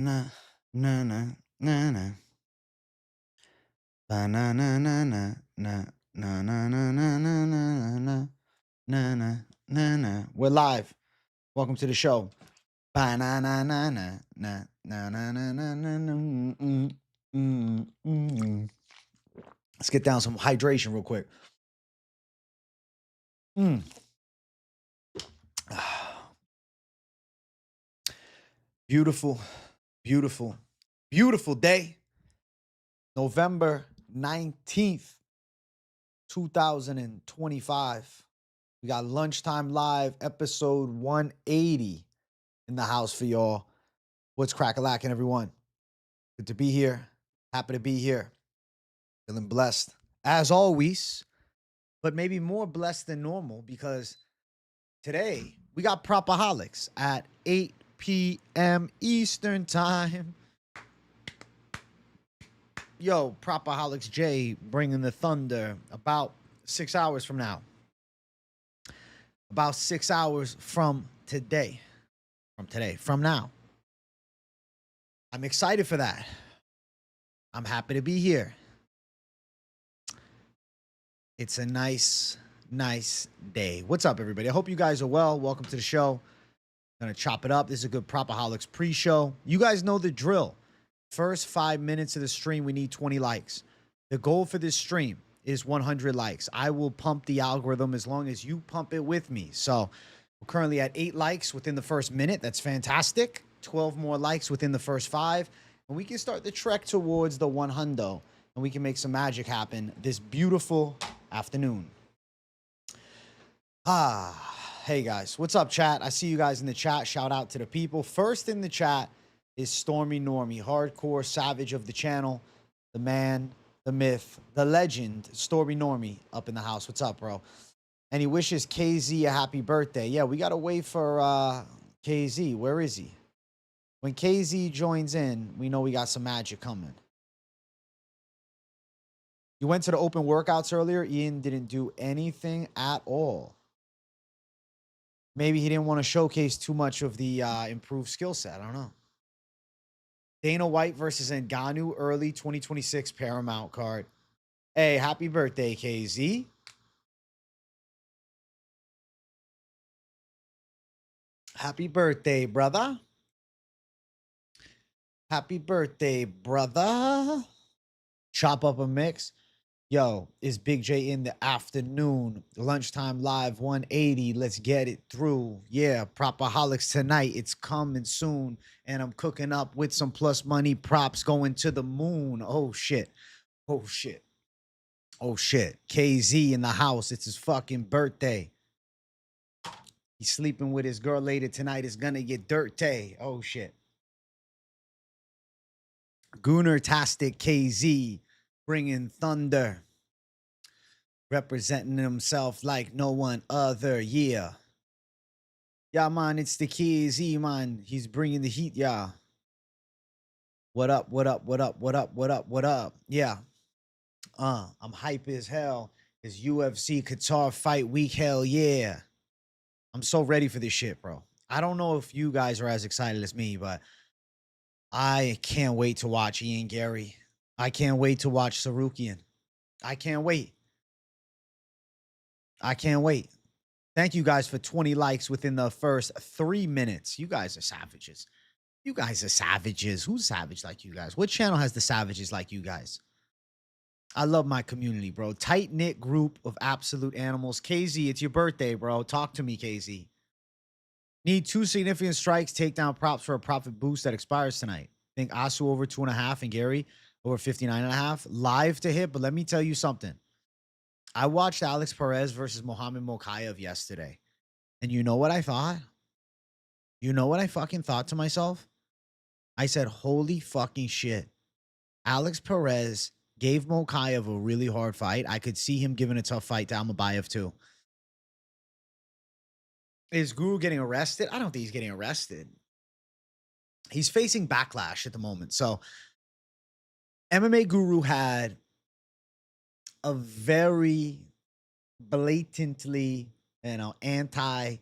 Na na na na na. Ba na na na na na na na na na na na na na na na na. We're live. Welcome to the show. Ba na na na na na na na na na na na. Let's get down some hydration real quick. Beautiful, beautiful, beautiful day. November 19th, 2025. We got Lunchtime Live, episode 180 in the house for y'all. What's crack-a-lackin', everyone? Good to be here. Happy to be here. Feeling blessed, as always, but maybe more blessed than normal because today we got Propaholics at 8 p.m. Eastern Time. Yo, Propaholics J bringing the thunder about 6 hours from now. About 6 hours from today. From now. I'm excited for that. I'm happy to be here. It's a nice day. What's up, everybody? I hope you guys are well. Welcome to the show. Gonna chop it up. This is a good Propaholics pre-show. You guys know the drill. First 5 minutes of the stream, we need 20 likes. The goal for this stream is 100 likes. I will pump the algorithm as long as you pump it with me. So we're currently at 8 likes within the first minute. That's fantastic. 12 more likes within the first 5. And we can start the trek towards the 100. And we can make some magic happen this beautiful afternoon. Hey guys. What's up, chat? I see you guys in the chat. Shout out to the people. First in the chat is Stormy Normie, hardcore savage of the channel, the man, the myth, the legend, Stormy Normie up in the house. What's up, bro? And he wishes KZ a happy birthday. Yeah, we got to wait for KZ. Where is he? When KZ joins in, we know we got some magic coming. You went to the open workouts earlier. Ian didn't do anything at all. Maybe he didn't want to showcase too much of the improved skill set. I don't know. Dana White versus Ngannou, early 2026 Paramount card. Hey, happy birthday, KZ. Happy birthday, brother. Happy birthday, brother. Chop up a mix. Yo, is Big J in the afternoon? Lunchtime Live 180. Let's get it through. Yeah, Propaholics tonight. It's coming soon. And I'm cooking up with some plus money props going to the moon. Oh, shit. Oh, shit. Oh, shit. KZ in the house. It's his fucking birthday. He's sleeping with his girl later tonight. It's gonna get dirty. Oh, shit. Gooner-tastic KZ bringing thunder. Representing himself like no one other. Yeah. Yeah, man, it's the KZ, man. He's bringing the heat, yeah. What up, what up, what up, what up, what up, what up? Yeah. I'm hype as hell. It's UFC Qatar Fight Week. Hell yeah. I'm so ready for this shit, bro. I don't know if you guys are as excited as me, but I can't wait to watch Ian Garry. I can't wait to watch Tsarukyan. I can't wait. I can't wait. Thank you guys for 20 likes within the first 3 minutes. You guys are savages. You guys are savages. Who's savage like you guys? What channel has the savages like you guys? I love my community, bro. Tight-knit group of absolute animals. KZ, it's your birthday, bro. Talk to me, KZ. Need 2 significant strikes, takedown props for a profit boost that expires tonight. Think Asu over 2.5 and Gary over 59.5. Live to hit, but let me tell you something. I watched Alex Perez versus Muhammad Mokaev yesterday. And you know what I thought? You know what I fucking thought to myself? I said, holy fucking shit. Alex Perez gave Mokaev a really hard fight. I could see him giving a tough fight to Almakhan too. Is Guru getting arrested? I don't think he's getting arrested. He's facing backlash at the moment. So MMA Guru had a very blatantly, anti-Dagestan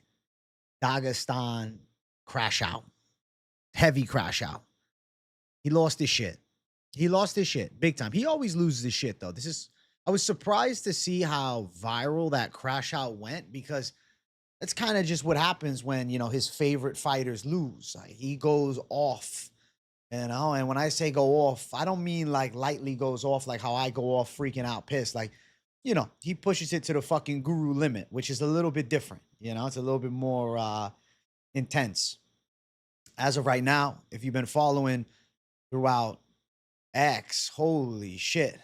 crash out. Heavy crash out. He lost his shit. He lost his shit big time. He always loses his shit though. I was surprised to see how viral that crash out went because that's kind of just what happens when, his favorite fighters lose. Like, he goes off, and when I say go off, I don't mean like lightly goes off like how I go off freaking out pissed. Like, he pushes it to the fucking guru limit, which is a little bit different. It's a little bit more intense. As of right now, if you've been following throughout X, holy shit.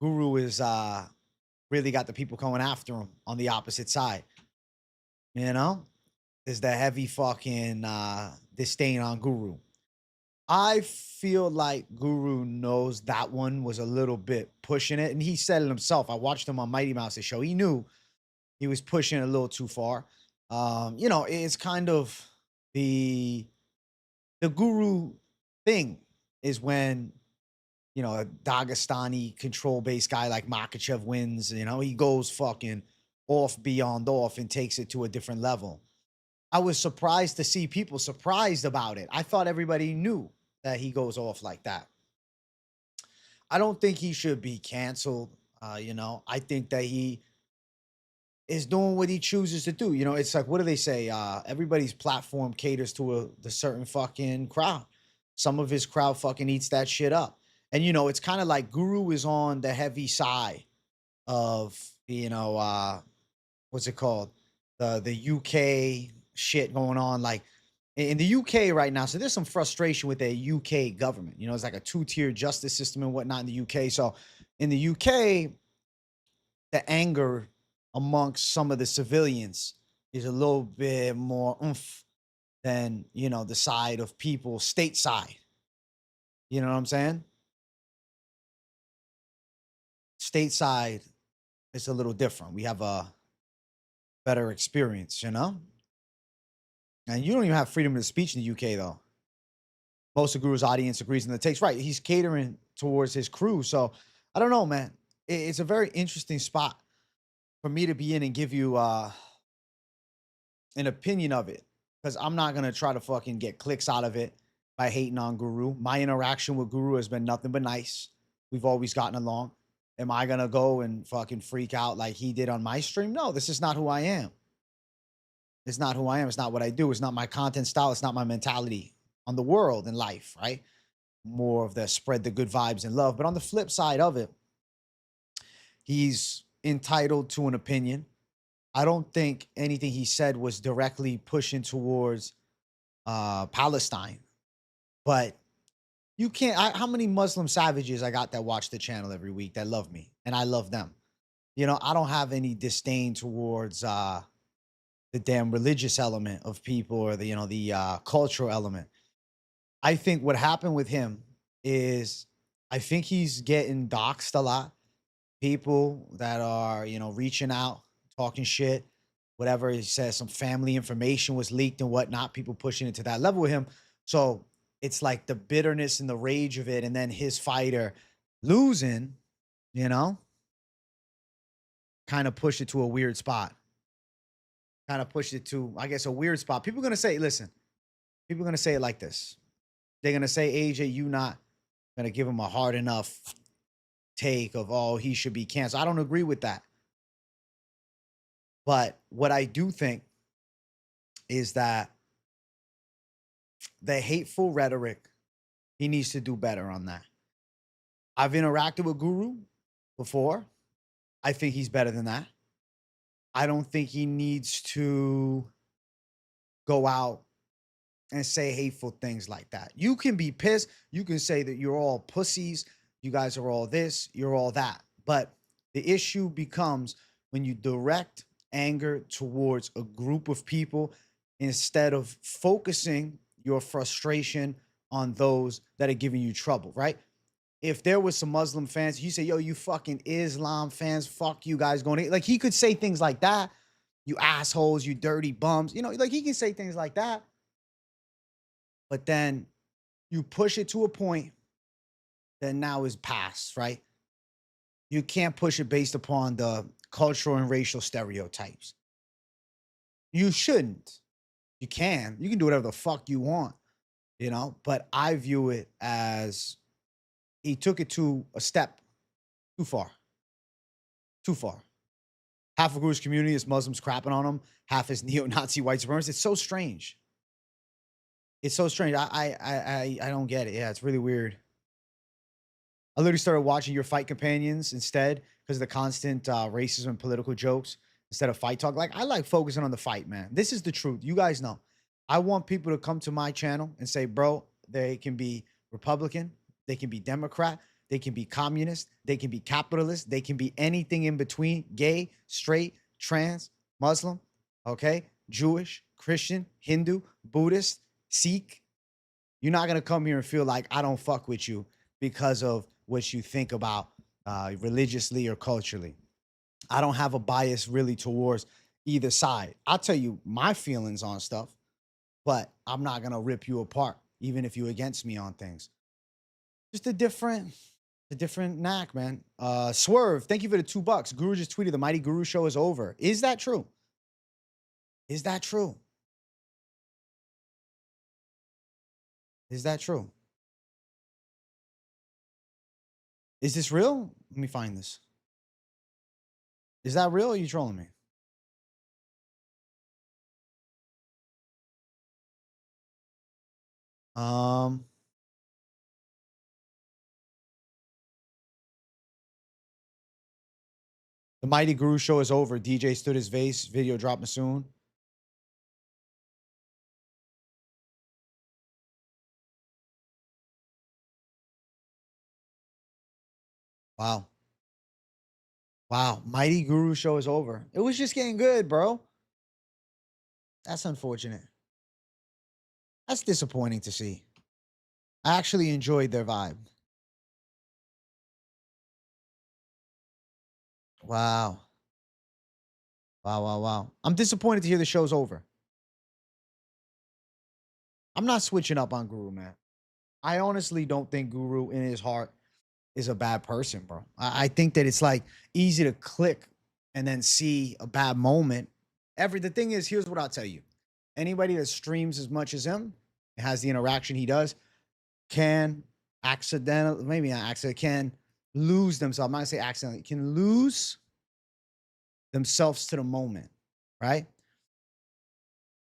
Guru is really got the people coming after him on the opposite side. There's the heavy fucking disdain on Guru. I feel like Guru knows that one was a little bit pushing it, and he said it himself. I watched him on Mighty Mouse's show. He knew he was pushing it a little too far. It's kind of the Guru thing is when a Dagestani control-based guy like Makhachev wins, he goes fucking off beyond off and takes it to a different level. I was surprised to see people surprised about it. I thought everybody knew that he goes off like that. I don't think he should be canceled. I think that he is doing what he chooses to do. It's like, what do they say? Everybody's platform caters to the certain fucking crowd. Some of his crowd fucking eats that shit up. And, it's kind of like Guru is on the heavy side of, what's it called? The UK shit going on. Like in the UK right now. So there's some frustration with the UK government. It's like a two-tier justice system and whatnot in the UK. So in the UK, the anger amongst some of the civilians is a little bit more oomph than, the side of people stateside. You know what I'm saying? Stateside is a little different. We have a better experience, And you don't even have freedom of speech in the UK, though. Most of Guru's audience agrees in the takes. Right, he's catering towards his crew. So, I don't know, man. It's a very interesting spot for me to be in and give you an opinion of it. Because I'm not going to try to fucking get clicks out of it by hating on Guru. My interaction with Guru has been nothing but nice. We've always gotten along. Am I going to go and fucking freak out like he did on my stream? No, this is not who I am. It's not who I am. It's not what I do. It's not my content style. It's not my mentality on the world and life, right? More of the spread the good vibes and love. But on the flip side of it, he's entitled to an opinion. I don't think anything he said was directly pushing towards Palestine. But you can't, how many Muslim savages I got that watch the channel every week that love me and I love them. I don't have any disdain towards the damn religious element of people or the cultural element. I think what happened with him is I think he's getting doxxed a lot. People that are, reaching out, talking shit, whatever he says, some family information was leaked and whatnot, people pushing it to that level with him. So it's like the bitterness and the rage of it. And then his fighter losing, kind of pushed it to a weird spot. Kind of pushed it to, I guess, a weird spot. People are going to say, listen, people are going to say it like this. They're going to say, AJ, you not going to give him a hard enough take of, oh, he should be canceled. I don't agree with that. But what I do think is that the hateful rhetoric, he needs to do better on that. I've interacted with Guru before. I think he's better than that. I don't think he needs to go out and say hateful things like that. You can be pissed. You can say that you're all pussies. You guys are all this. You're all that. But the issue becomes when you direct anger towards a group of people instead of focusing your frustration on those that are giving you trouble, right? If there was some Muslim fans, you say, yo, you fucking Islam fans, fuck you guys going to, like, he could say things like that. You assholes, you dirty bums, like he can say things like that. But then you push it to a point that now is past, right? You can't push it based upon the cultural and racial stereotypes. You shouldn't. You can do whatever the fuck you want. you know, but I view it as he took it to a step too far. Too far. Half of Guru's community is Muslims crapping on him, half is neo-Nazi white supremacists. It's so strange. It's so strange. I don't get it. Yeah, it's really weird. I literally started watching your fight companions instead because of the constant racism and political jokes instead of fight talk. Like, I like focusing on the fight, man. This is the truth. You guys know. I want people to come to my channel and say, bro, they can be Republican, they can be Democrat, they can be communist, they can be capitalist, they can be anything in between, gay, straight, trans, Muslim, okay, Jewish, Christian, Hindu, Buddhist, Sikh. You're not going to come here and feel like I don't fuck with you because of what you think about religiously or culturally. I don't have a bias really towards either side. I'll tell you my feelings on stuff, but I'm not going to rip you apart, even if you're against me on things. Just a different knack, man. Swerve, thank you for the $2. Guru just tweeted the Mighty Guru show is over. Is that true? Is that true? Is that true? Is this real? Let me find this. Is that real or are you trolling me? The Mighty Guru show is over. DJ stood his vase. Video dropping soon. Wow. Wow. Mighty Guru show is over. It was just getting good, bro. That's unfortunate. That's disappointing to see. I actually enjoyed their vibe. Wow. Wow, wow, wow. I'm disappointed to hear the show's over. I'm not switching up on Guru, man. I honestly don't think Guru in his heart is a bad person, bro. I think that it's like easy to click and then see a bad moment. The thing is, here's what I'll tell you. Anybody that streams as much as him, has the interaction he does, can maybe not accidentally, can lose themselves. I'm not gonna say accidentally, can lose themselves to the moment, right?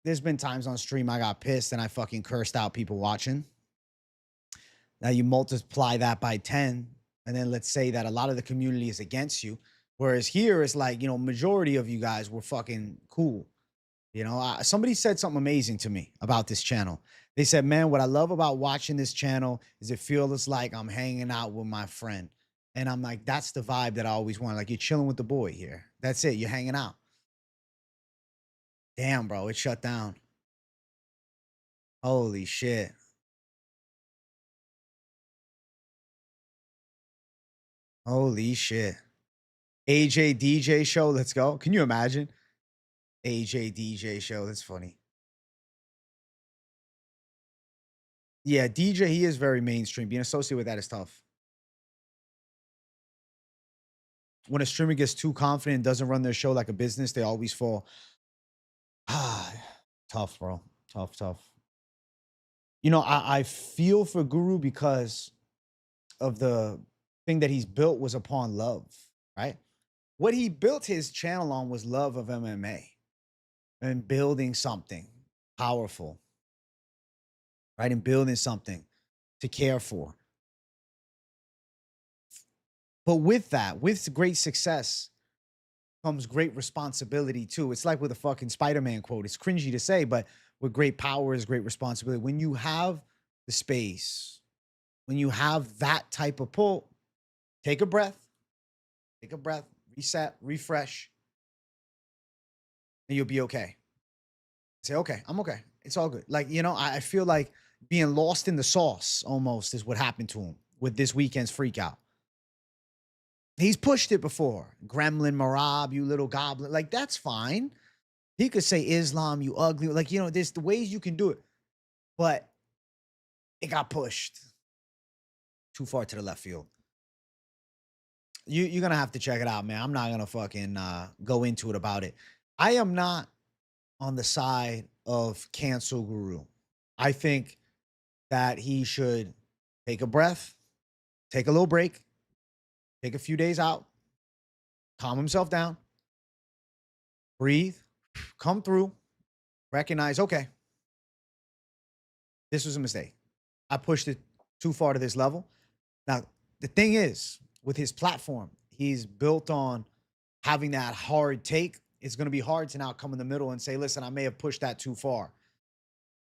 There's been times on stream I got pissed and I fucking cursed out people watching. Now you multiply that by 10, and then let's say that a lot of the community is against you. Whereas here it's like, you know, majority of you guys were fucking cool. You know, somebody said something amazing to me about this channel. They said, man, what I love about watching this channel is it feels like I'm hanging out with my friend. And I'm like, that's the vibe that I always want. Like, you're chilling with the boy here. That's it. You're hanging out. Damn, bro, it shut down. Holy shit. Holy shit. AJ DJ show, let's go. Can you imagine? AJ DJ show, that's funny. Yeah, DJ, he is very mainstream. Being associated with that is tough. When a streamer gets too confident and doesn't run their show like a business, they always fall. Ah, tough, bro. Tough. You know, I feel for Guru because of the thing that he's built was upon love, right? What he built his channel on was love of MMA and building something powerful, right? And building something to care for. But with that, with great success comes great responsibility too. It's like with a fucking Spider-Man quote. It's cringy to say, but with great power is great responsibility. When you have the space, when you have that type of pull, take a breath, reset, refresh, and you'll be okay. Say, okay, I'm okay. It's all good. Like, you know, I feel like being lost in the sauce almost is what happened to him with this weekend's freak out. He's pushed it before. Gremlin, Marab, you little goblin. Like, that's fine. He could say Islam, you ugly. Like, you know, there's the ways you can do it. But it got pushed too far to the left field. You're going to have to check it out, man. I'm not going to fucking go into it about it. I am not on the side of cancel Guru. I think that he should take a breath, take a little break, take a few days out, calm himself down, breathe, come through, recognize, okay, this was a mistake. I pushed it too far to this level. Now, the thing is, with his platform, he's built on having that hard take. It's going to be hard to now come in the middle and say, listen, I may have pushed that too far.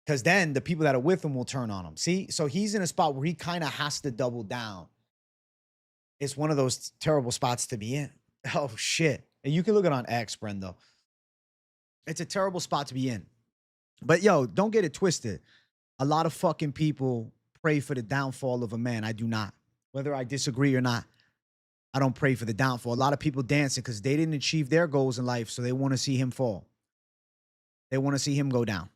Because then the people that are with him will turn on him. See? So he's in a spot where he kind of has to double down. It's one of those terrible spots to be in. Oh, shit. And you can look it on X, Brendo. It's a terrible spot to be in. But, yo, don't get it twisted. A lot of fucking people pray for the downfall of a man. I do not. Whether I disagree or not, I don't pray for the downfall. A lot of people dancing because they didn't achieve their goals in life, so they want to see him fall. They want to see him go down.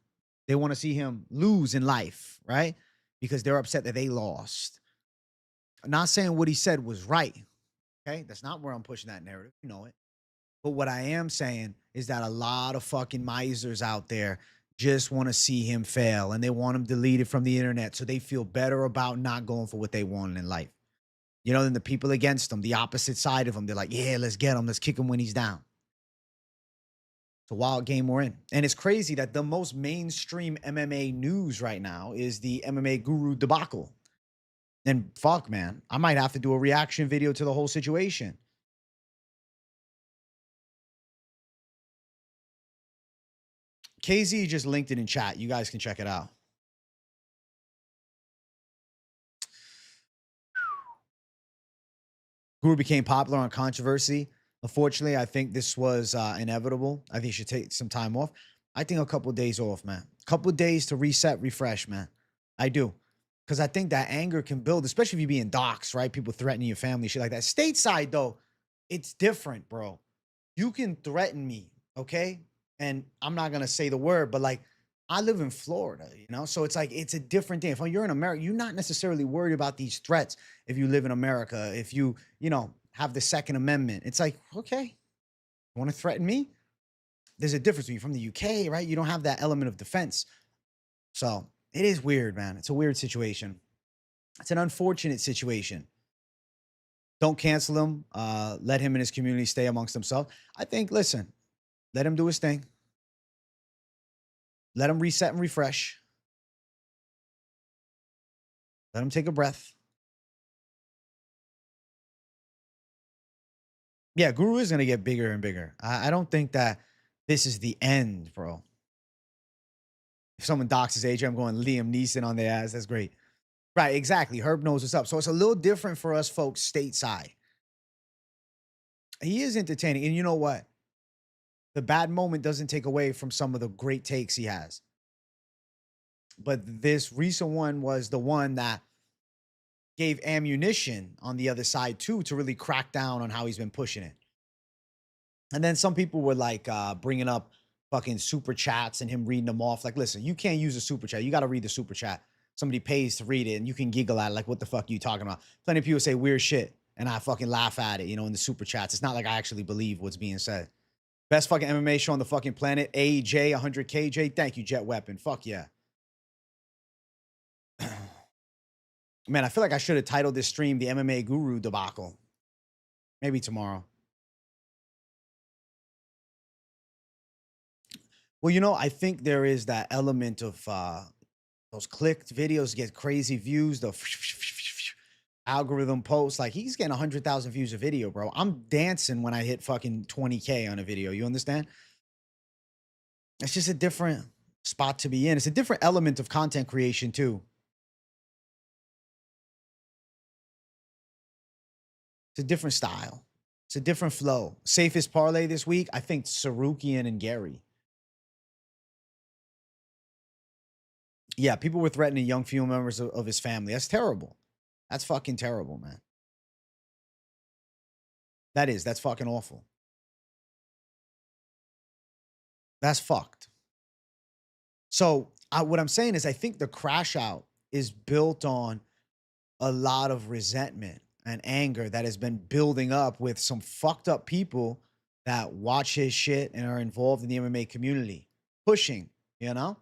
They want to see him lose in life, right? Because they're upset that they lost. I'm not saying what he said was right, okay? That's not where I'm pushing that narrative. You know it. But what I am saying is that a lot of fucking misers out there just want to see him fail, and they want him deleted from the internet so they feel better about not going for what they want in life. You know, then the people against him, the opposite side of him, they're like, yeah, let's get him. Let's kick him when he's down. It's a wild game we're in. And it's crazy that the most mainstream MMA news right now is the MMA guru debacle. And fuck, man, I might have to do a reaction video to the whole situation. KZ just linked it in chat. You guys can check it out. Guru became popular on controversy. Unfortunately, I think this was inevitable. I think he should take some time off. I think a couple of days off, man. A couple of days to reset, refresh, man. I do. Because I think that anger can build, especially if you be in docs, right? People threatening your family, shit like that. Stateside, though, it's different, bro. You can threaten me, okay? And I'm not going to say the word, but like, I live in Florida, you know? So it's like, it's a different thing. If you're in America, you're not necessarily worried about these threats if you live in America, if you know, have the Second Amendment. It's like, okay, you want to threaten me? There's a difference when you're from the UK, right? You don't have that element of defense. So it is weird, man. It's a weird situation. It's an unfortunate situation. Don't cancel him. Let him and his community stay amongst themselves. I think, listen, let him do his thing. Let him reset and refresh. Let him take a breath. Yeah, Guru is going to get bigger and bigger. I don't think that this is the end, bro. If someone docks his age, I'm going Liam Neeson on their ass. That's great. Right, exactly. Herb knows what's up. So it's a little different for us folks stateside. He is entertaining. And you know what? The bad moment doesn't take away from some of the great takes he has. But this recent one was the one that gave ammunition on the other side too to really crack down on how he's been pushing it. And then some people were like bringing up fucking super chats and him reading them off. Like, listen, you can't use a super chat. You got to read the super chat. Somebody pays to read it and you can giggle at it. Like, what the fuck are you talking about? Plenty of people say weird shit and I fucking laugh at it, you know, in the super chats. It's not like I actually believe what's being said. Best fucking MMA show on the fucking planet. AJ, 100KJ. Thank you, Jet Weapon. Fuck yeah. Man, I feel like I should have titled this stream the MMA Guru debacle. Maybe tomorrow. Well, you know, I think there is that element of those clicked videos get crazy views, the algorithm posts. Like, he's getting 100,000 views a video, bro. I'm dancing when I hit fucking 20K on a video. You understand? It's just a different spot to be in. It's a different element of content creation, too. It's a different style. It's a different flow. Safest parlay this week, I think Tsarukyan and Garry. Yeah, people were threatening young female members of his family. That's terrible. That's fucking terrible, man. That's fucking awful. That's fucked. So what I'm saying is I think the crash out is built on a lot of resentment and anger that has been building up with some fucked up people that watch his shit and are involved in the MMA community. Pushing, you know?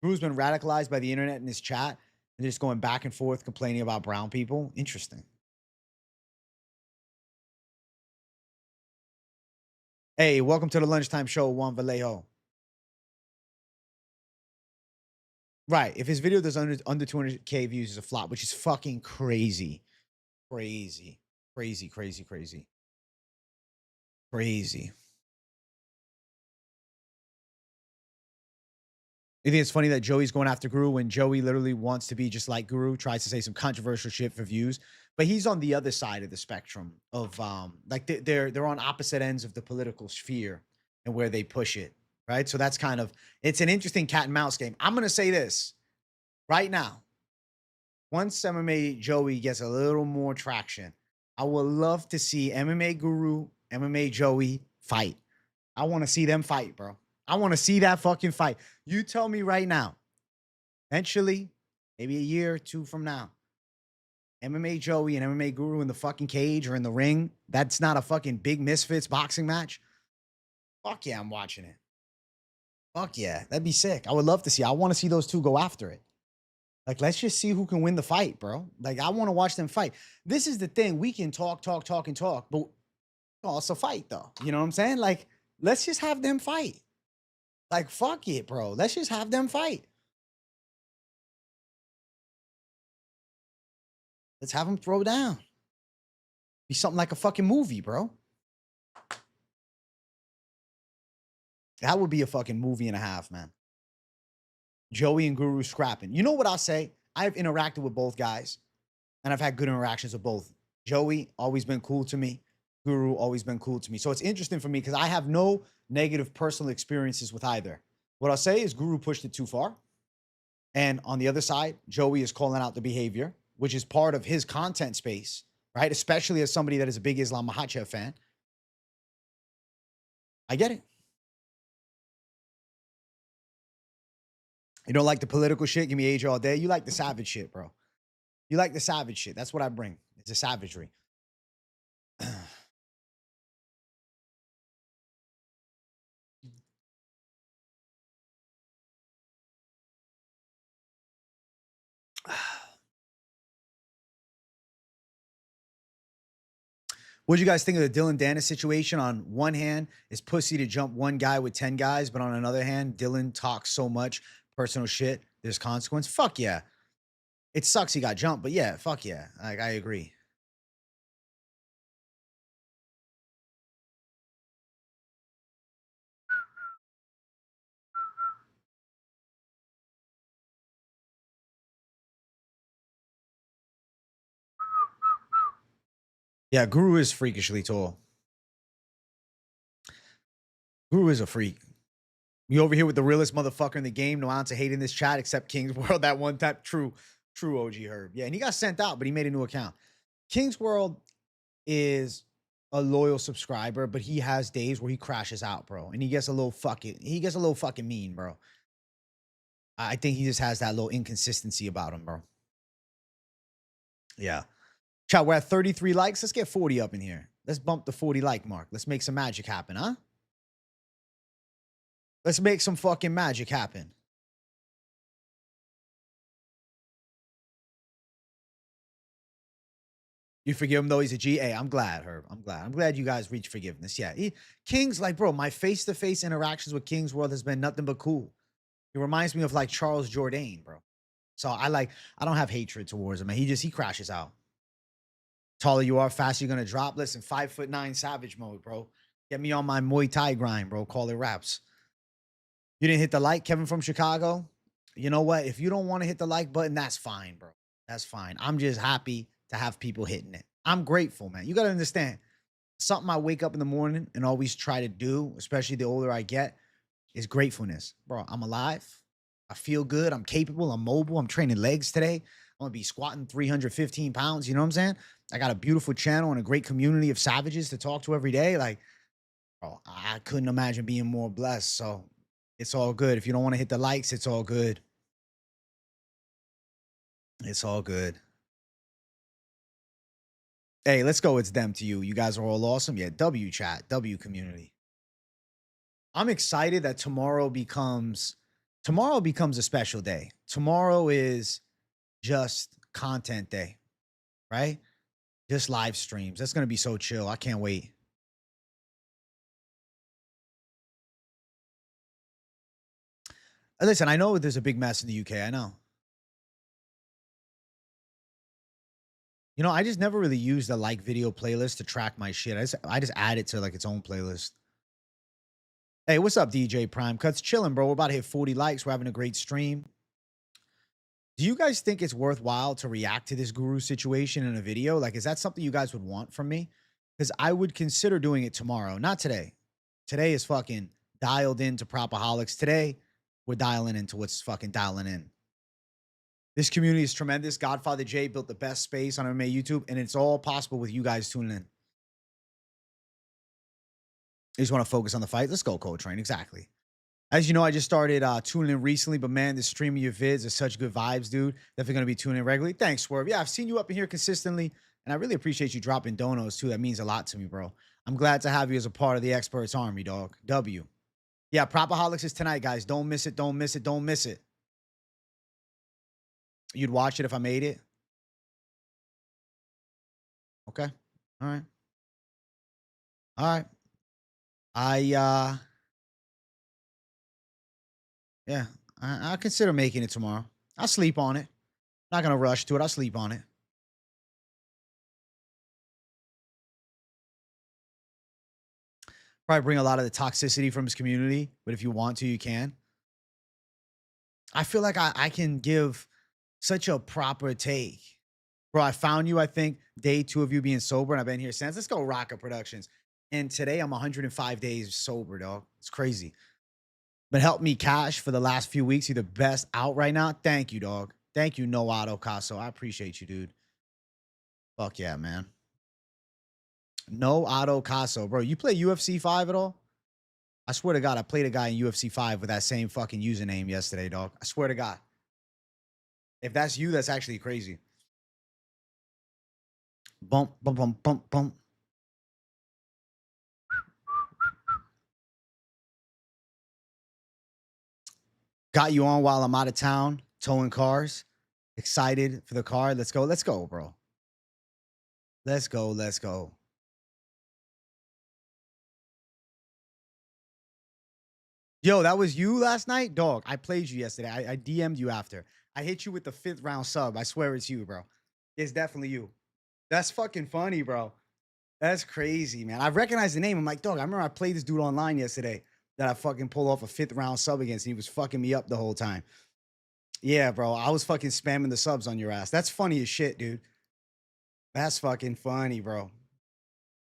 Drew's been radicalized by the internet and his chat. And just going back and forth complaining about brown people. Interesting. Hey, welcome to the lunchtime show, Juan Vallejo. Right. If his video does under 200K views, is a flop, which is fucking crazy. Crazy. Crazy, crazy, crazy. Crazy. You think it's funny that Joey's going after Guru when Joey literally wants to be just like Guru, tries to say some controversial shit for views, but he's on the other side of the spectrum of like they're on opposite ends of the political sphere and where they push it, right? So that's kind of, it's an interesting cat and mouse game. I'm gonna say this right now. Once MMA Joey gets a little more traction, I would love to see MMA Guru, MMA Joey fight. I want to see them fight, bro. I want to see that fucking fight. You tell me right now. Eventually, maybe a year or two from now, MMA Joey and MMA Guru in the fucking cage or in the ring. That's not a fucking Big Misfits boxing match. Fuck yeah, I'm watching it. Fuck yeah, that'd be sick. I would love to see. I want to see those two go after it. Like, let's just see who can win the fight, bro. Like, I want to watch them fight. This is the thing. We can talk, but also fight, though. You know what I'm saying? Like, let's just have them fight. Like, fuck it, bro. Let's just have them fight. Let's have them throw down. Be something like a fucking movie, bro. That would be a fucking movie and a half, man. Joey and Guru scrapping. You know what I'll say? I've interacted with both guys, and I've had good interactions with both. Joey, always been cool to me. Guru, always been cool to me. So it's interesting for me because I have no negative personal experiences with either. What I'll say is Guru pushed it too far. And on the other side, Joey is calling out the behavior, which is part of his content space, right? Especially as somebody that is a big Islam Makhachev fan. I get it. You don't like the political shit? Give me age all day. You like the savage shit, bro. You like the savage shit. That's what I bring. It's a savagery. What do you guys think of the Dylan Dennis situation? On one hand, it's pussy to jump one guy with 10 guys, but on another hand, Dylan talks so much personal shit. There's consequence. Fuck yeah. It sucks he got jumped, but yeah, fuck yeah. Like, I agree. Yeah, Guru is freakishly tall. Guru is a freak. You over here with the realest motherfucker in the game. No ounce of hate in this chat except King's World that one time. True OG Herb. Yeah, and he got sent out, but he made a new account. King's World is a loyal subscriber, but he has days where he crashes out, bro. And he gets a little fucking mean, bro. I think he just has that little inconsistency about him, bro. Yeah. Chat, we're at 33 likes. Let's get 40 up in here. Let's bump the 40 like mark. Let's make some magic happen, huh? Let's make some fucking magic happen. You forgive him though, he's a G. Hey, I'm glad, Herb. I'm glad you guys reach forgiveness. Yeah. King's like, bro, my face-to-face interactions with King's World has been nothing but cool. He reminds me of like Charles Jourdain, bro. So I don't have hatred towards him, man. He crashes out. Taller you are, faster you're gonna drop. Listen, 5'9" savage mode, bro. Get me on my Muay Thai grind, bro. Call it raps. You didn't hit the like, Kevin from Chicago. You know what? If you don't want to hit the like button, that's fine, bro. That's fine. I'm just happy to have people hitting it. I'm grateful, man. You got to understand, something I wake up in the morning and always try to do, especially the older I get, is gratefulness. Bro, I'm alive. I feel good. I'm capable. I'm mobile. I'm training legs today. I'm going to be squatting 315 pounds. You know what I'm saying? I got a beautiful channel and a great community of savages to talk to every day. Like, bro, I couldn't imagine being more blessed. So it's all good. If you don't want to hit the likes, it's all good. It's all good. Hey, let's go. It's them to you. You guys are all awesome. Yeah, W chat, W community. I'm excited that tomorrow becomes a special day. Tomorrow is just content day, right? Just live streams. That's going to be so chill. I can't wait. Listen, I know there's a big mess in the UK. I know. You know, I just never really used the like video playlist to track my shit. I just add it to like its own playlist. Hey, what's up, DJ Prime? Cuts chilling, bro. We're about to hit 40 likes. We're having a great stream. Do you guys think it's worthwhile to react to this guru situation in a video? Like, is that something you guys would want from me? Because I would consider doing it tomorrow, not today. Today is fucking dialed into Propaholics. Today, we're dialing into what's fucking dialing in. This community is tremendous. Godfather Jay built the best space on MMA YouTube, and it's all possible with you guys tuning in. You just want to focus on the fight. Let's go, Cold Train. Exactly. As you know, I just started tuning in recently, but man, the stream of your vids is such good vibes, dude. Definitely going to be tuning in regularly. Thanks, Swerve. Yeah, I've seen you up in here consistently, and I really appreciate you dropping donos, too. That means a lot to me, bro. I'm glad to have you as a part of the Experts Army, dog. W. Yeah, Propaholics is tonight, guys. Don't miss it. Don't miss it. Don't miss it. You'd watch it if I made it? Okay. All right. All right. Yeah, I'll consider making it tomorrow. I'll sleep on it. Not going to rush to it. I'll sleep on it. Probably bring a lot of the toxicity from his community, but if you want to, you can. I feel like I can give such a proper take. Bro, I found you, I think, day 2 of you being sober, and I've been here since. Let's go, Rocket Productions. And today I'm 105 days sober, dog. It's crazy. But help me cash for the last few weeks. You're the best out right now. Thank you, dog. Thank you, No Auto Caso. I appreciate you, dude. Fuck yeah, man. No Auto Caso. Bro, you play UFC 5 at all? I swear to God, I played a guy in UFC 5 with that same fucking username yesterday, dog. I swear to God. If that's you, that's actually crazy. Bump, bump, bump, bump, bump. Got you on while I'm out of town, towing cars. Excited for the car. Let's go. Let's go, bro. Let's go. Let's go. Yo, that was you last night? Dog, I played you yesterday. I DM'd you after. I hit you with the 5th round sub. I swear it's you, bro. It's definitely you. That's fucking funny, bro. That's crazy, man. I recognize the name. I'm like, dog, I remember I played this dude online yesterday that I fucking pulled off a 5th round sub against, and he was fucking me up the whole time. Yeah, bro. I was fucking spamming the subs on your ass. That's funny as shit, dude. That's fucking funny, bro.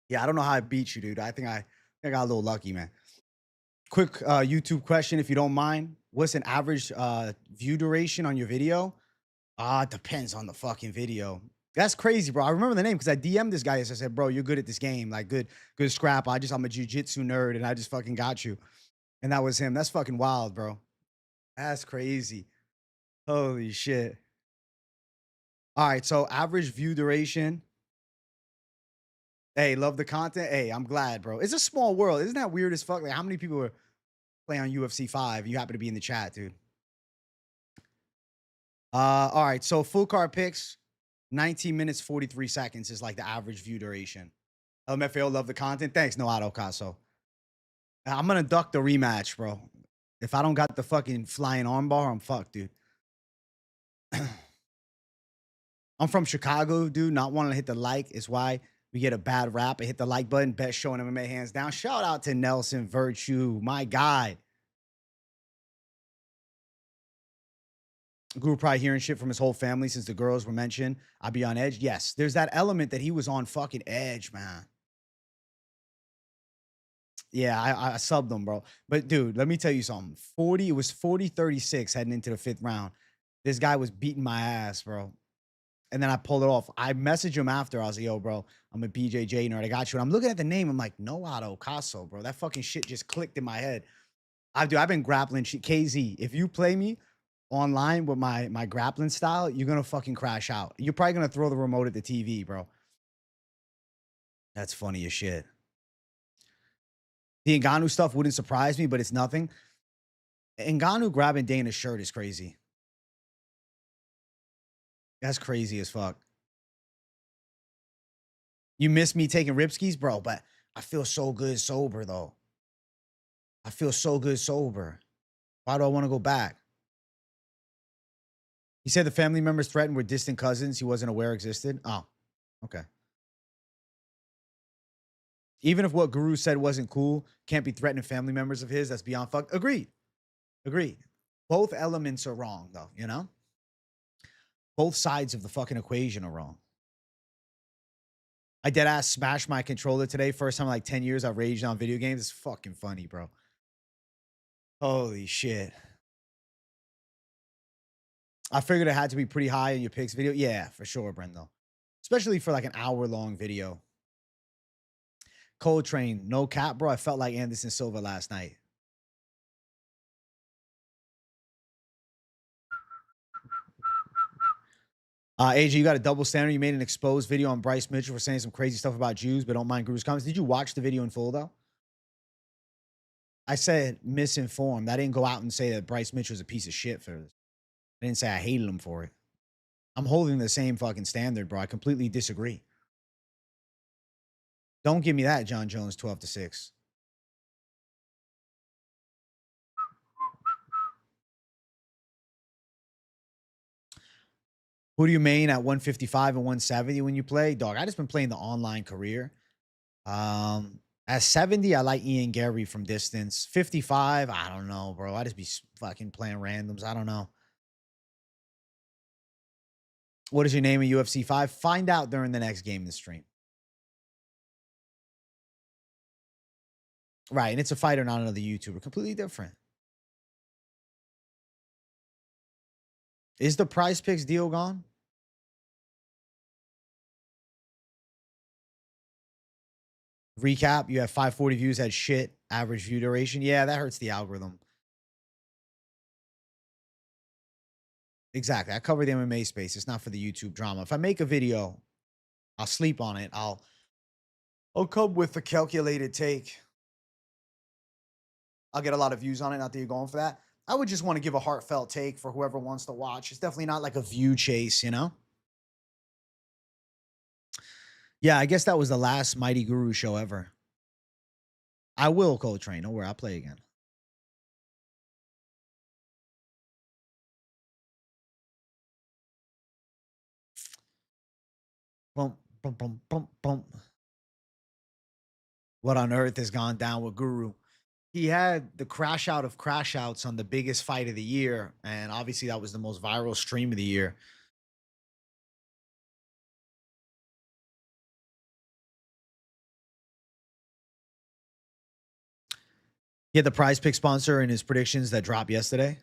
Yeah, I don't know how I beat you, dude. I think I got a little lucky, man. Quick YouTube question, if you don't mind. What's an average view duration on your video? It depends on the fucking video. That's crazy, bro. I remember the name because I DM'd this guy. I said, bro, you're good at this game. Like, good scrap. I'm a jiu-jitsu nerd, and I just fucking got you. And that was him. That's fucking wild, bro. That's crazy. Holy shit. All right, so average view duration. Hey, love the content. Hey, I'm glad, bro. It's a small world. Isn't that weird as fuck? Like, how many people are playing on UFC 5? You happen to be in the chat, dude. All right, so full card picks, 19 minutes, 43 seconds is like the average view duration. LMFAO, love the content. Thanks, No Auto Caso. I'm going to duck the rematch, bro. If I don't got the fucking flying armbar, I'm fucked, dude. I'm from Chicago, dude. Not wanting to hit the like is why we get a bad rap. I hit the like button. Best show in MMA, hands down. Shout out to Nelson Virtue, my guy. Guru probably hearing shit from his whole family since the girls were mentioned. I'll be on edge. Yes, there's that element that he was on fucking edge, man. Yeah, I subbed him, bro. But dude, let me tell you something. It was 40-36 heading into the 5th round. This guy was beating my ass, bro. And then I pulled it off. I messaged him after. I was like, yo, bro, I'm a BJJ nerd. I got you. And I'm looking at the name. I'm like, No Auto Caso, bro. That fucking shit just clicked in my head. I've been grappling shit. KZ, if you play me online with my grappling style, you're going to fucking crash out. You're probably going to throw the remote at the TV, bro. That's funny as shit. The Ngannou stuff wouldn't surprise me, but it's nothing. Ngannou grabbing Dana's shirt is crazy. That's crazy as fuck. You miss me taking ripskis, bro, but I feel so good sober, though. I feel so good sober. Why do I want to go back? He said the family members threatened were distant cousins he wasn't aware existed. Oh, okay. Even if what Guru said wasn't cool, can't be threatening family members of his. That's beyond fuck. Agreed. Agreed. Both elements are wrong, though, you know? Both sides of the fucking equation are wrong. I dead ass smashed my controller today. First time in like 10 years I've raged on video games. It's fucking funny, bro. Holy shit. I figured it had to be pretty high in your picks video. Yeah, for sure, Brendo. Especially for like an hour-long video. Cold Train, no cap, bro. I felt like Anderson Silva last night. AJ, you got a double standard. You made an exposed video on Bryce Mitchell for saying some crazy stuff about Jews, but don't mind Guru's comments. Did you watch the video in full, though? I said misinformed. I didn't go out and say that Bryce Mitchell was a piece of shit for this. I didn't say I hated him for it. I'm holding the same fucking standard, bro. I completely disagree. Don't give me that, John Jones, 12-6. Who do you main at 155 and 170 when you play? Dog, I just been playing the online career. At 70, I like Ian Gary from distance. 55, I don't know, bro. I just be fucking playing randoms. I don't know. What is your name in UFC 5? Find out during the next game in the stream. Right, and it's a fighter, not another YouTuber. Completely different. Is the Prize Picks deal gone? Recap, you have 540 views, had shit, average view duration. Yeah, that hurts the algorithm. Exactly. I cover the MMA space. It's not for the YouTube drama. If I make a video, I'll sleep on it. I'll come with a calculated take. I'll get a lot of views on it. Not that you're going for that. I would just want to give a heartfelt take for whoever wants to watch. It's definitely not like a view chase, you know? Yeah, I guess that was the last Mighty Guru show ever. I will Cold Train. Don't worry, I'll play again. Bump, bump, bump, bump, bump. What on earth has gone down with Guru? He had the crash out of crash outs on the biggest fight of the year. And obviously that was the most viral stream of the year. He had the Prize Pick sponsor in his predictions that dropped yesterday.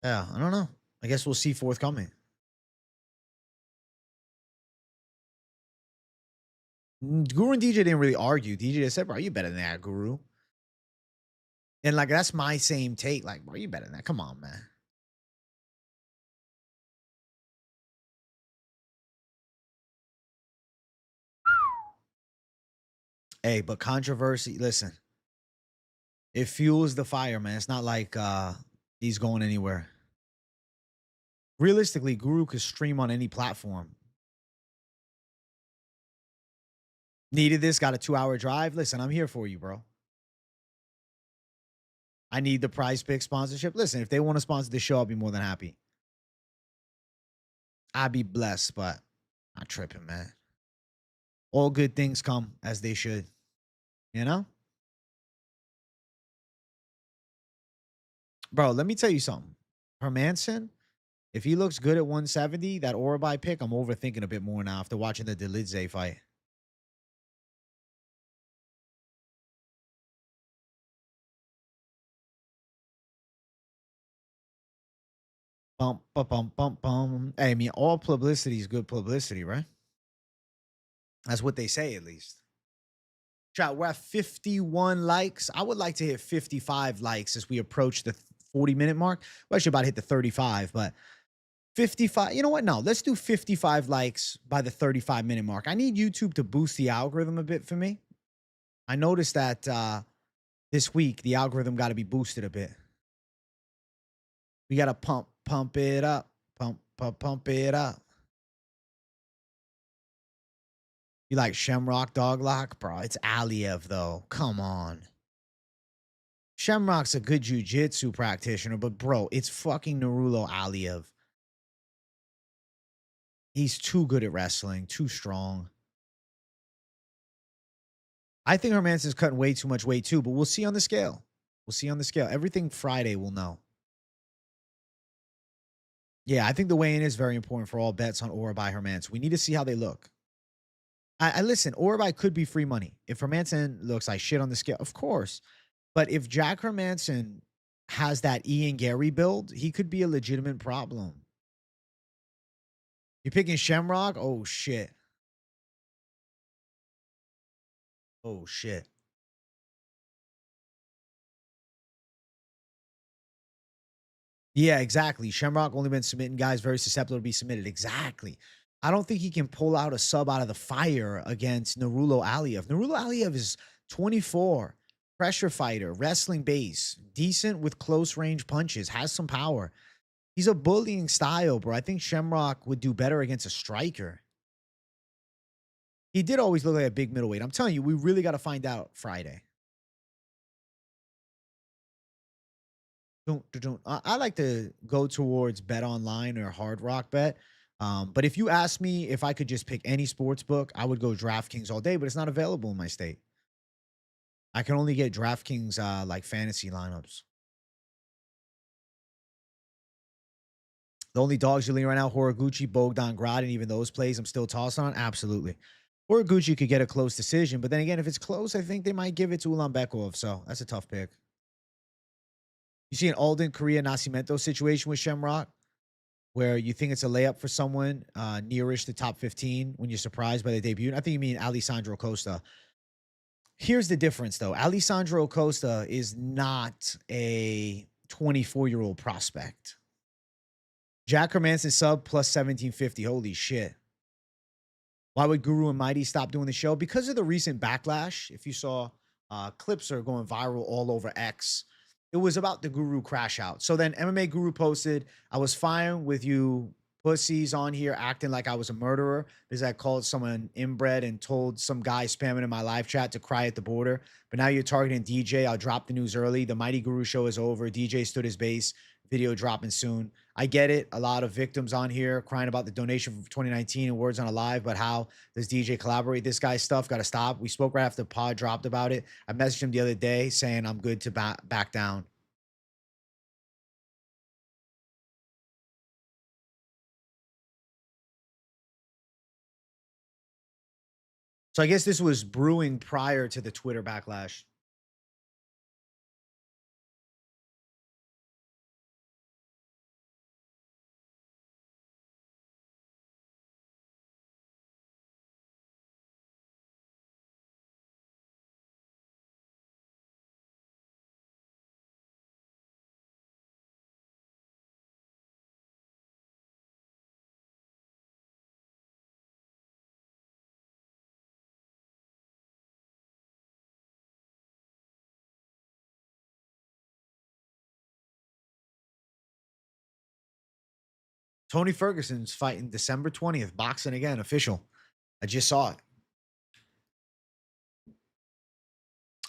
Yeah, I don't know. I guess we'll see forthcoming. Guru and DJ didn't really argue. DJ just said, bro, you better than that, Guru. And like, that's my same take. Like, bro, you better than that. Come on, man. Hey, but controversy, listen. It fuels the fire, man. It's not like he's going anywhere. Realistically, Guru could stream on any platform. Needed this, got a 2-hour drive. Listen, I'm here for you, bro. I need the Prize Pick sponsorship. Listen, if they want to sponsor the show, I'll be more than happy. I'd be blessed, but I'm tripping, man. All good things come as they should. You know? Bro, let me tell you something. Hermansson, if he looks good at 170, that Orolbai pick, I'm overthinking a bit more now after watching the Delidze fight. Bump, bump, bump, bump, bump. Hey, I mean, all publicity is good publicity, right? That's what they say, at least. Chat, we're at 51 likes. I would like to hit 55 likes as we approach the 40-minute mark. We're actually about to hit the 35, but 55. You know what? No, let's do 55 likes by the 35-minute mark. I need YouTube to boost the algorithm a bit for me. I noticed that this week, the algorithm got to be boosted a bit. We got to pump it up. Pump, Pump it up. You like Shamrock Doglock? Bro, it's Aliev, though. Come on. Shamrock's a good jiu-jitsu practitioner, but, bro, it's fucking Nurullo Aliev. He's too good at wrestling, too strong. I think Hermansson's cutting way too much weight, too, but we'll see on the scale. We'll see on the scale. Everything Friday we'll know. Yeah, I think the weigh-in is very important for all bets on Orolbai Hermansson. We need to see how they look. I listen, Orolbai could be free money. If Hermansson looks like shit on the scale, of course. But if Jack Hermansson has that Ian Gary build, he could be a legitimate problem. You picking Shamrock? Oh, shit. Oh, shit. Yeah, exactly. Shamrock only been submitting guys very susceptible to be submitted. Exactly. I don't think he can pull out a sub out of the fire against Nurullo Aliev. Nurullo Aliev is 24, pressure fighter, wrestling base, decent with close range punches, has some power. He's a bullying style, bro. I think Shamrock would do better against a striker. He did always look like a big middleweight. I'm telling you, we really got to find out Friday. I like to go towards Bet Online or Hard Rock Bet. But if you ask me if I could just pick any sports book, I would go DraftKings all day, but it's not available in my state. I can only get DraftKings like fantasy lineups. The only dogs you're leaning right now, Horiguchi, Bogdan Grad, and even those plays I'm still tossing on. Absolutely. Horiguchi could get a close decision, but then again, if it's close, I think they might give it to Ulanbekov. So that's a tough pick. You see an Alden Korea Nascimento situation with Shamrock where you think it's a layup for someone nearish the top 15 when you're surprised by the debut. I think you mean Alessandro Costa. Here's the difference, though. Alessandro Costa is not a 24-year-old prospect. Jack Hermansson sub plus 1750. Holy shit. Why would Guru and Mighty stop doing the show? Because of the recent backlash. If you saw, clips are going viral all over X. It was about the Guru crash out. So then MMA Guru posted, I was fine with you pussies on here acting like I was a murderer because I called someone inbred and told some guy spamming in my live chat to cry at the border. But now you're targeting DJ. I'll drop the news early. The Mighty Guru show is over. DJ stood his base. Video dropping soon. I get it. A lot of victims on here crying about the donation from 2019 and words on a live, but how does DJ collaborate? This guy's stuff got to stop. We spoke right after the pod dropped about it. I messaged him the other day saying I'm good to back down. So I guess this was brewing prior to the Twitter backlash. Tony Ferguson's fighting December 20th, boxing again, official. I just saw it.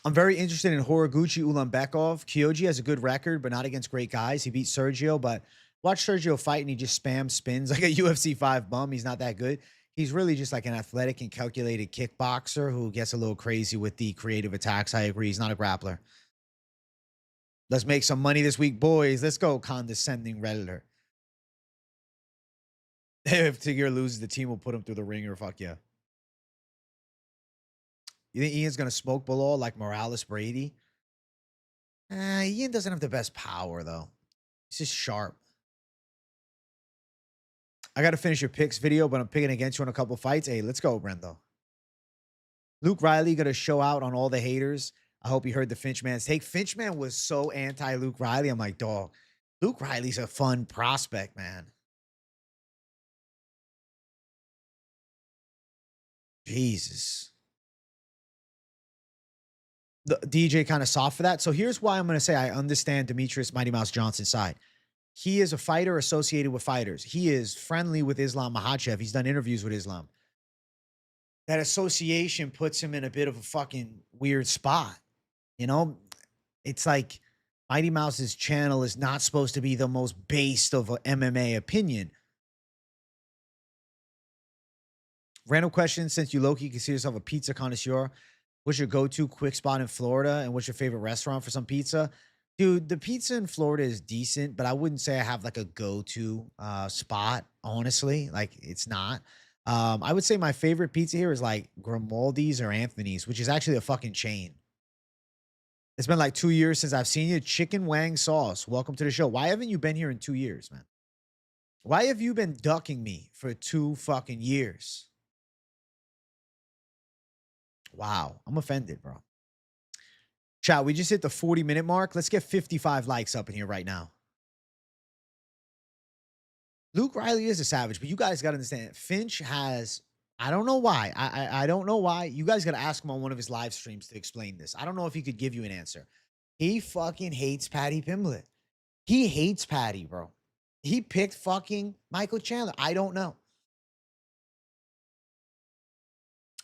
I'm very interested in Horiguchi Ulanbekov. Kyoji has a good record, but not against great guys. He beat Sergio, but watch Sergio fight and he just spams spins like a UFC 5 bum. He's not that good. He's really just like an athletic and calculated kickboxer who gets a little crazy with the creative attacks. I agree. He's not a grappler. Let's make some money this week, boys. Let's go, condescending Redditor. If Tigger loses, the team will put him through the ringer. Fuck yeah. You think Ian's going to smoke below like Morales Brady? Ian doesn't have the best power, though. He's just sharp. I got to finish your picks video, but I'm picking against you in a couple fights. Hey, let's go, Brendo. Luke Riley going to show out on all the haters. I hope you heard the Finchman's take. Finchman was so anti-Luke Riley. I'm like, dog, Luke Riley's a fun prospect, man. Jesus. The DJ kind of soft for that. So here's why I'm going to say I understand Demetrius Mighty Mouse Johnson's side. he is a fighter associated with fighters. He is friendly with Islam Makhachev. He's done interviews with Islam. That association puts him in a bit of a fucking weird spot. You know, it's like Mighty Mouse's channel is not supposed to be the most based of an MMA opinion. Random question, since you low-key consider yourself a pizza connoisseur, what's your go-to quick spot in Florida, and what's your favorite restaurant for some pizza? Dude, the pizza in Florida is decent, but I wouldn't say I have like a go-to spot, honestly. Like, it's not. I would say my favorite pizza here is like Grimaldi's or Anthony's, which is actually a fucking chain. It's been like 2 years since I've seen you. Chicken Wang Sauce, welcome to the show. Why haven't you been here in 2 years, man? Why have you been ducking me for 2 fucking years? Wow, I'm offended, bro. Chat, we just hit the 40-minute mark. Let's get 55 likes up in here right now. Luke Riley is a savage, but you guys got to understand, Finch has, I don't know why. I don't know why. You guys got to ask him on one of his live streams to explain this. I don't know if he could give you an answer. He fucking hates Paddy Pimblett. He hates Paddy, bro. He picked fucking Michael Chandler. I don't know.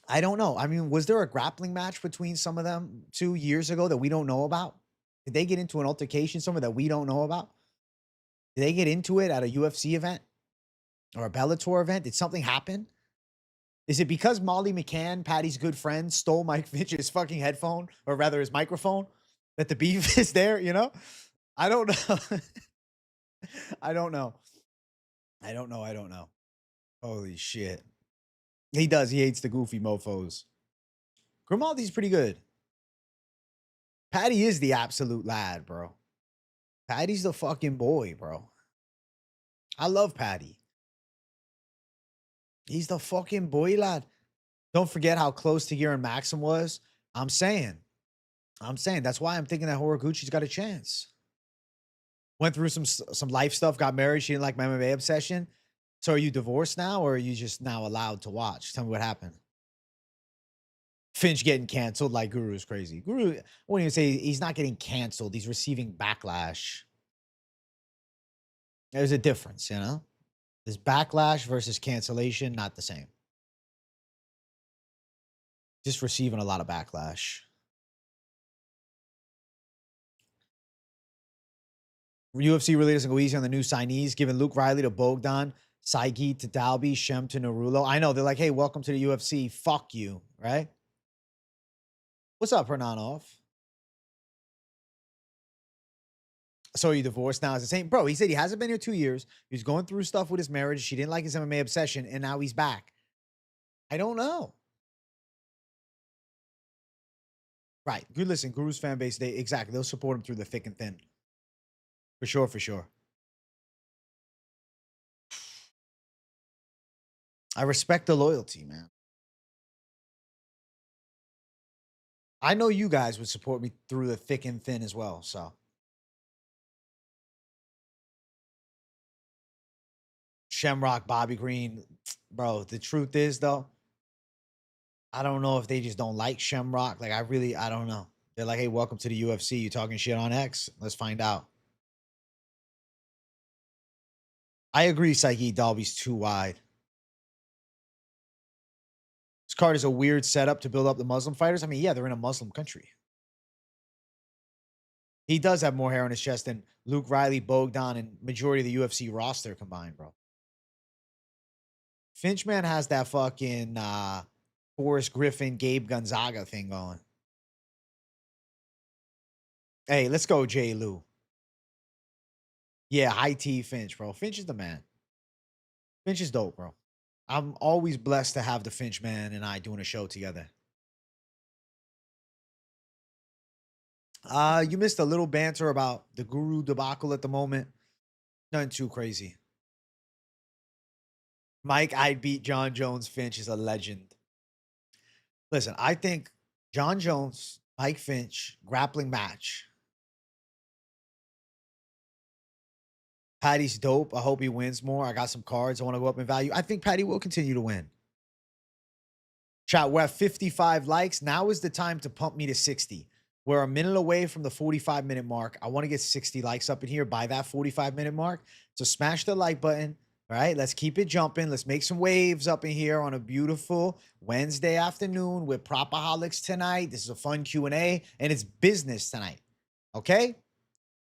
I don't know. I mean, was there a grappling match between some of them 2 years ago that we don't know about? Did they get into an altercation somewhere that we don't know about? Did they get into it at a UFC event or a Bellator event? Did something happen? Is it because Molly McCann, Paddy's good friend, stole Mike Finch's fucking headphone, or rather his microphone, that the beef is there, you know? I don't know. I don't know. I don't know. I don't know. Holy shit. He does. He hates the goofy mofos. Grimaldi's pretty good. Paddy is the absolute lad, bro. Paddy's the fucking boy, bro. I love Paddy. He's the fucking boy, lad. Don't forget how close Taguir and Maxim was. I'm saying. That's why I'm thinking that Horiguchi's got a chance. Went through some life stuff, got married. She didn't like my MMA obsession. So are you divorced now, or are you just now allowed to watch? Tell me what happened. Finch getting canceled like Guru is crazy. Guru, I wouldn't even say he's not getting canceled. He's receiving backlash. There's a difference, you know? There's backlash versus cancellation, not the same. Just receiving a lot of backlash. UFC really doesn't go easy on the new signees, giving Luke Riley to Bogdan, Saigi to Dalby, Shem to Nurullo. I know, they're like, hey, welcome to the UFC. Fuck you, right? What's up, Hernanov? So are you divorced now? It's the same. Bro, he said he hasn't been here 2 years. He's going through stuff with his marriage. She didn't like his MMA obsession, and now he's back. I don't know. Right. Good. Listen, Guru's fan base, exactly. They'll support him through the thick and thin. For sure, for sure. I respect the loyalty, man. I know you guys would support me through the thick and thin as well, so. Shamrock, Bobby Green. Bro, the truth is, though, I don't know if they just don't like Shamrock. Like, I don't know. They're like, hey, welcome to the UFC. You talking shit on X? Let's find out. I agree, Saiki. Dalby's too wide. This card is a weird setup to build up the Muslim fighters. I mean, yeah, they're in a Muslim country. He does have more hair on his chest than Luke Riley, Bogdan, and majority of the UFC roster combined, bro. Finchman has that fucking Forrest Griffin, Gabe Gonzaga thing going. Hey, let's go, J. Lou. Yeah, high T Finch, bro. Finch is the man. Finch is dope, bro. I'm always blessed to have the Finch man and I doing a show together. You missed a little banter about the Guru debacle at the moment. Nothing too crazy. Mike, I'd beat John Jones. Finch is a legend. Listen, I think John Jones, Mike Finch, grappling match. Paddy's dope. I hope he wins more. I got some cards. I want to go up in value. I think Paddy will continue to win. Chat, we're at 55 likes. Now is the time to pump me to 60. We're a minute away from the 45-minute mark. I want to get 60 likes up in here by that 45-minute mark. So smash the like button. All right, let's keep it jumping. Let's make some waves up in here on a beautiful Wednesday afternoon with Propaholics tonight. This is a fun Q&A, and it's business tonight. Okay?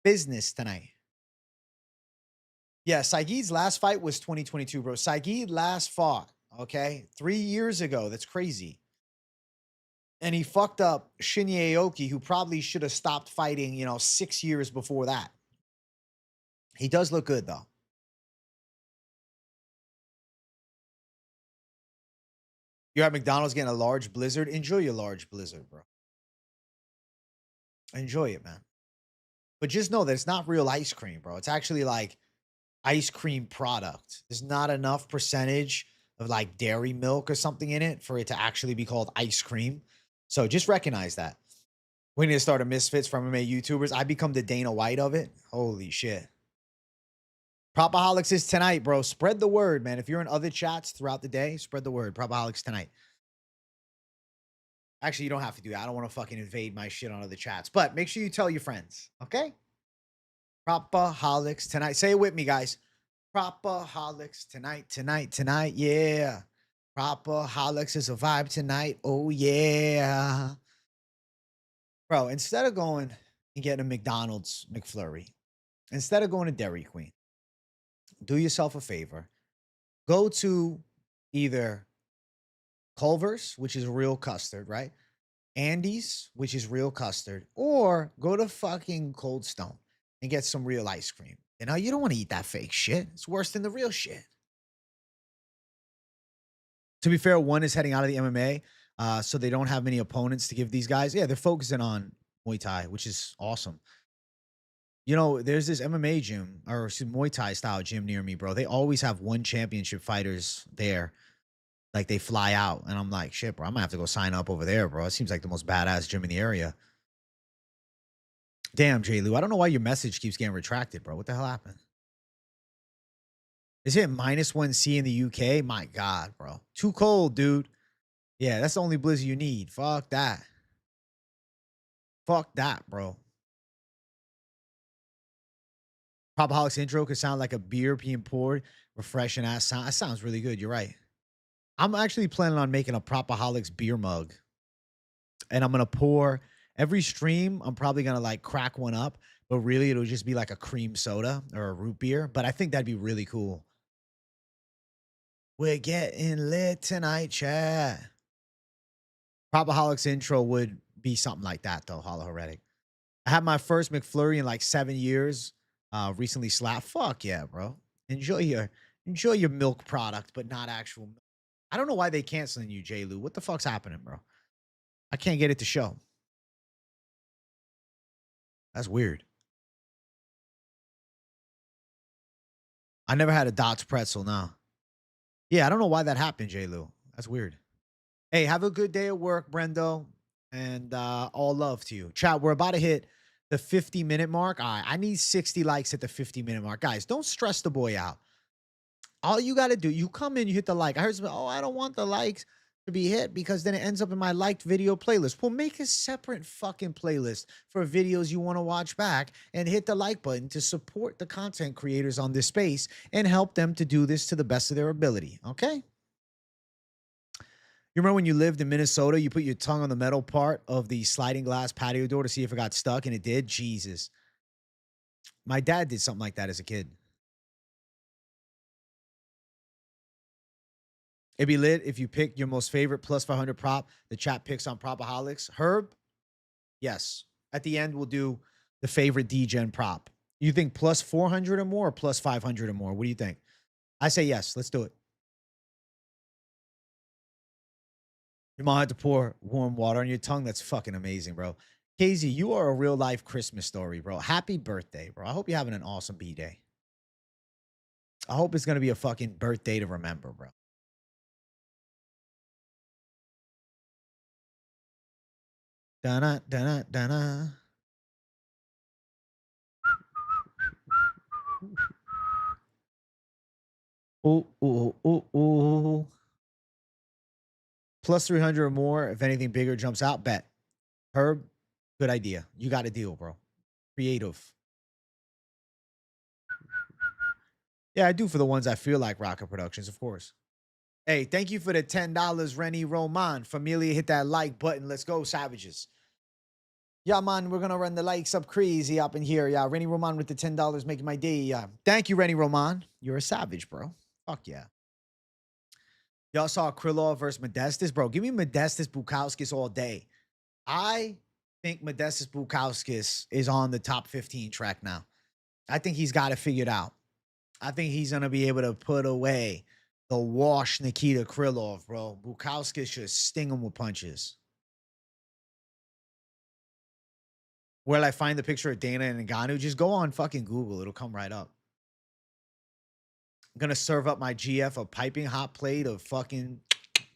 Business tonight. Yeah, Saigid's last fight was 2022, bro. Saigid last fought, okay? 3 years ago. That's crazy. And he fucked up Shinya Aoki, who probably should have stopped fighting, 6 years before that. He does look good, though. You're at McDonald's getting a large blizzard. Enjoy your large blizzard, bro. Enjoy it, man. But just know that it's not real ice cream, bro. It's actually like ice cream product. There's not enough percentage of like dairy milk or something in it for it to actually be called ice cream. So just recognize that. We need to start a Misfits from MMA YouTubers. I become the Dana White of it. Holy shit. Propaholics is tonight, bro. Spread the word, man. If you're in other chats throughout the day, spread the word. Propaholics tonight. Actually, you don't have to do that. I don't want to fucking invade my shit on other chats. But make sure you tell your friends, okay? Propaholics tonight. Say it with me, guys. Propaholics tonight, tonight, tonight. Yeah. Propaholics is a vibe tonight. Oh, yeah. Bro, instead of going and getting a McDonald's McFlurry, instead of going to Dairy Queen, do yourself a favor. Go to either Culver's, which is real custard, right? Andy's, which is real custard, or go to fucking Cold Stone and get some real ice cream. You don't want to eat that fake shit. It's worse than the real shit. To be fair, one is heading out of the MMA, so they don't have many opponents to give these guys. Yeah, they're focusing on Muay Thai, which is awesome. There's this MMA gym or Muay Thai style gym near me, bro. They always have one championship fighters there. Like they fly out, and I'm like, shit, bro, I'm gonna have to go sign up over there, bro. It seems like the most badass gym in the area. Damn, J. Lou, I don't know why your message keeps getting retracted, bro. What the hell happened? Is it -1C in the UK? My God, bro. Too cold, dude. Yeah, that's the only blizzard you need. Fuck that. Fuck that, bro. Propaholics intro could sound like a beer being poured. Refreshing ass sound. That sounds really good. You're right. I'm actually planning on making a Propaholics beer mug. And I'm going to pour every stream. I'm probably going to like crack one up. But really, it'll just be like a cream soda or a root beer. But I think that'd be really cool. We're getting lit tonight, chat. Propaholics intro would be something like that, though, Hollow Heretic. I had my first McFlurry in like 7 years. Recently slapped. Fuck yeah, bro. Enjoy your milk product, but not actual milk. I don't know why they canceling you, J. Lou. What the fuck's happening, bro? I can't get it to show. That's weird. I never had a Dots pretzel, no. Yeah, I don't know why that happened, J. Lou. That's weird. Hey, have a good day at work, Brendo. And all love to you. Chat, we're about to hit the 50-minute mark. All right, I need 60 likes at the 50-minute mark. Guys, don't stress the boy out. All you got to do, you come in, you hit the like. I heard some, I don't want the likes to be hit because then it ends up in my liked video playlist. Well, make a separate fucking playlist for videos you want to watch back and hit the like button to support the content creators on this space and help them to do this to the best of their ability, okay? You remember when you lived in Minnesota, you put your tongue on the metal part of the sliding glass patio door to see if it got stuck, and it did? Jesus. My dad did something like that as a kid. It'd be lit if you pick your most favorite plus 500 prop. The chat picks on Propaholics. Herb, yes. At the end, we'll do the favorite D-Gen prop. You think plus 400 or more or plus 500 or more? What do you think? I say yes. Let's do it. Your mom had to pour warm water on your tongue. That's fucking amazing, bro. KZ, you are a real life Christmas story, bro. Happy birthday, bro. I hope you're having an awesome B-day. I hope it's going to be a fucking birthday to remember, bro. Da-na, da-na, da-na. Ooh, ooh, ooh, ooh. Plus 300 or more. If anything bigger jumps out, bet. Herb, Good idea. You got a deal, bro. Creative. Yeah, I do for the ones I feel like Rocket Productions, of course. Hey, thank you for the $10, Rennie Roman. Familia, hit that like button. Let's go, savages. Yeah, man, we're gonna run the likes up crazy up in here. Yeah, Rennie Roman with the $10 making my day. Yeah, thank you, Rennie Roman. You're a savage, bro. Fuck yeah. Y'all saw Krylov versus Modestas, bro. Give me Modestas Bukowskis all day. I think Modestas Bukowskis is on the top 15 track now. I think he's got it figured out. I think he's gonna be able to put away the wash Nikita Krylov, bro. Bukowskis should sting him with punches. Where'll I find the picture of Dana and Ngannou? Just go on fucking Google. It'll come right up. I'm gonna serve up my GF a piping hot plate of fucking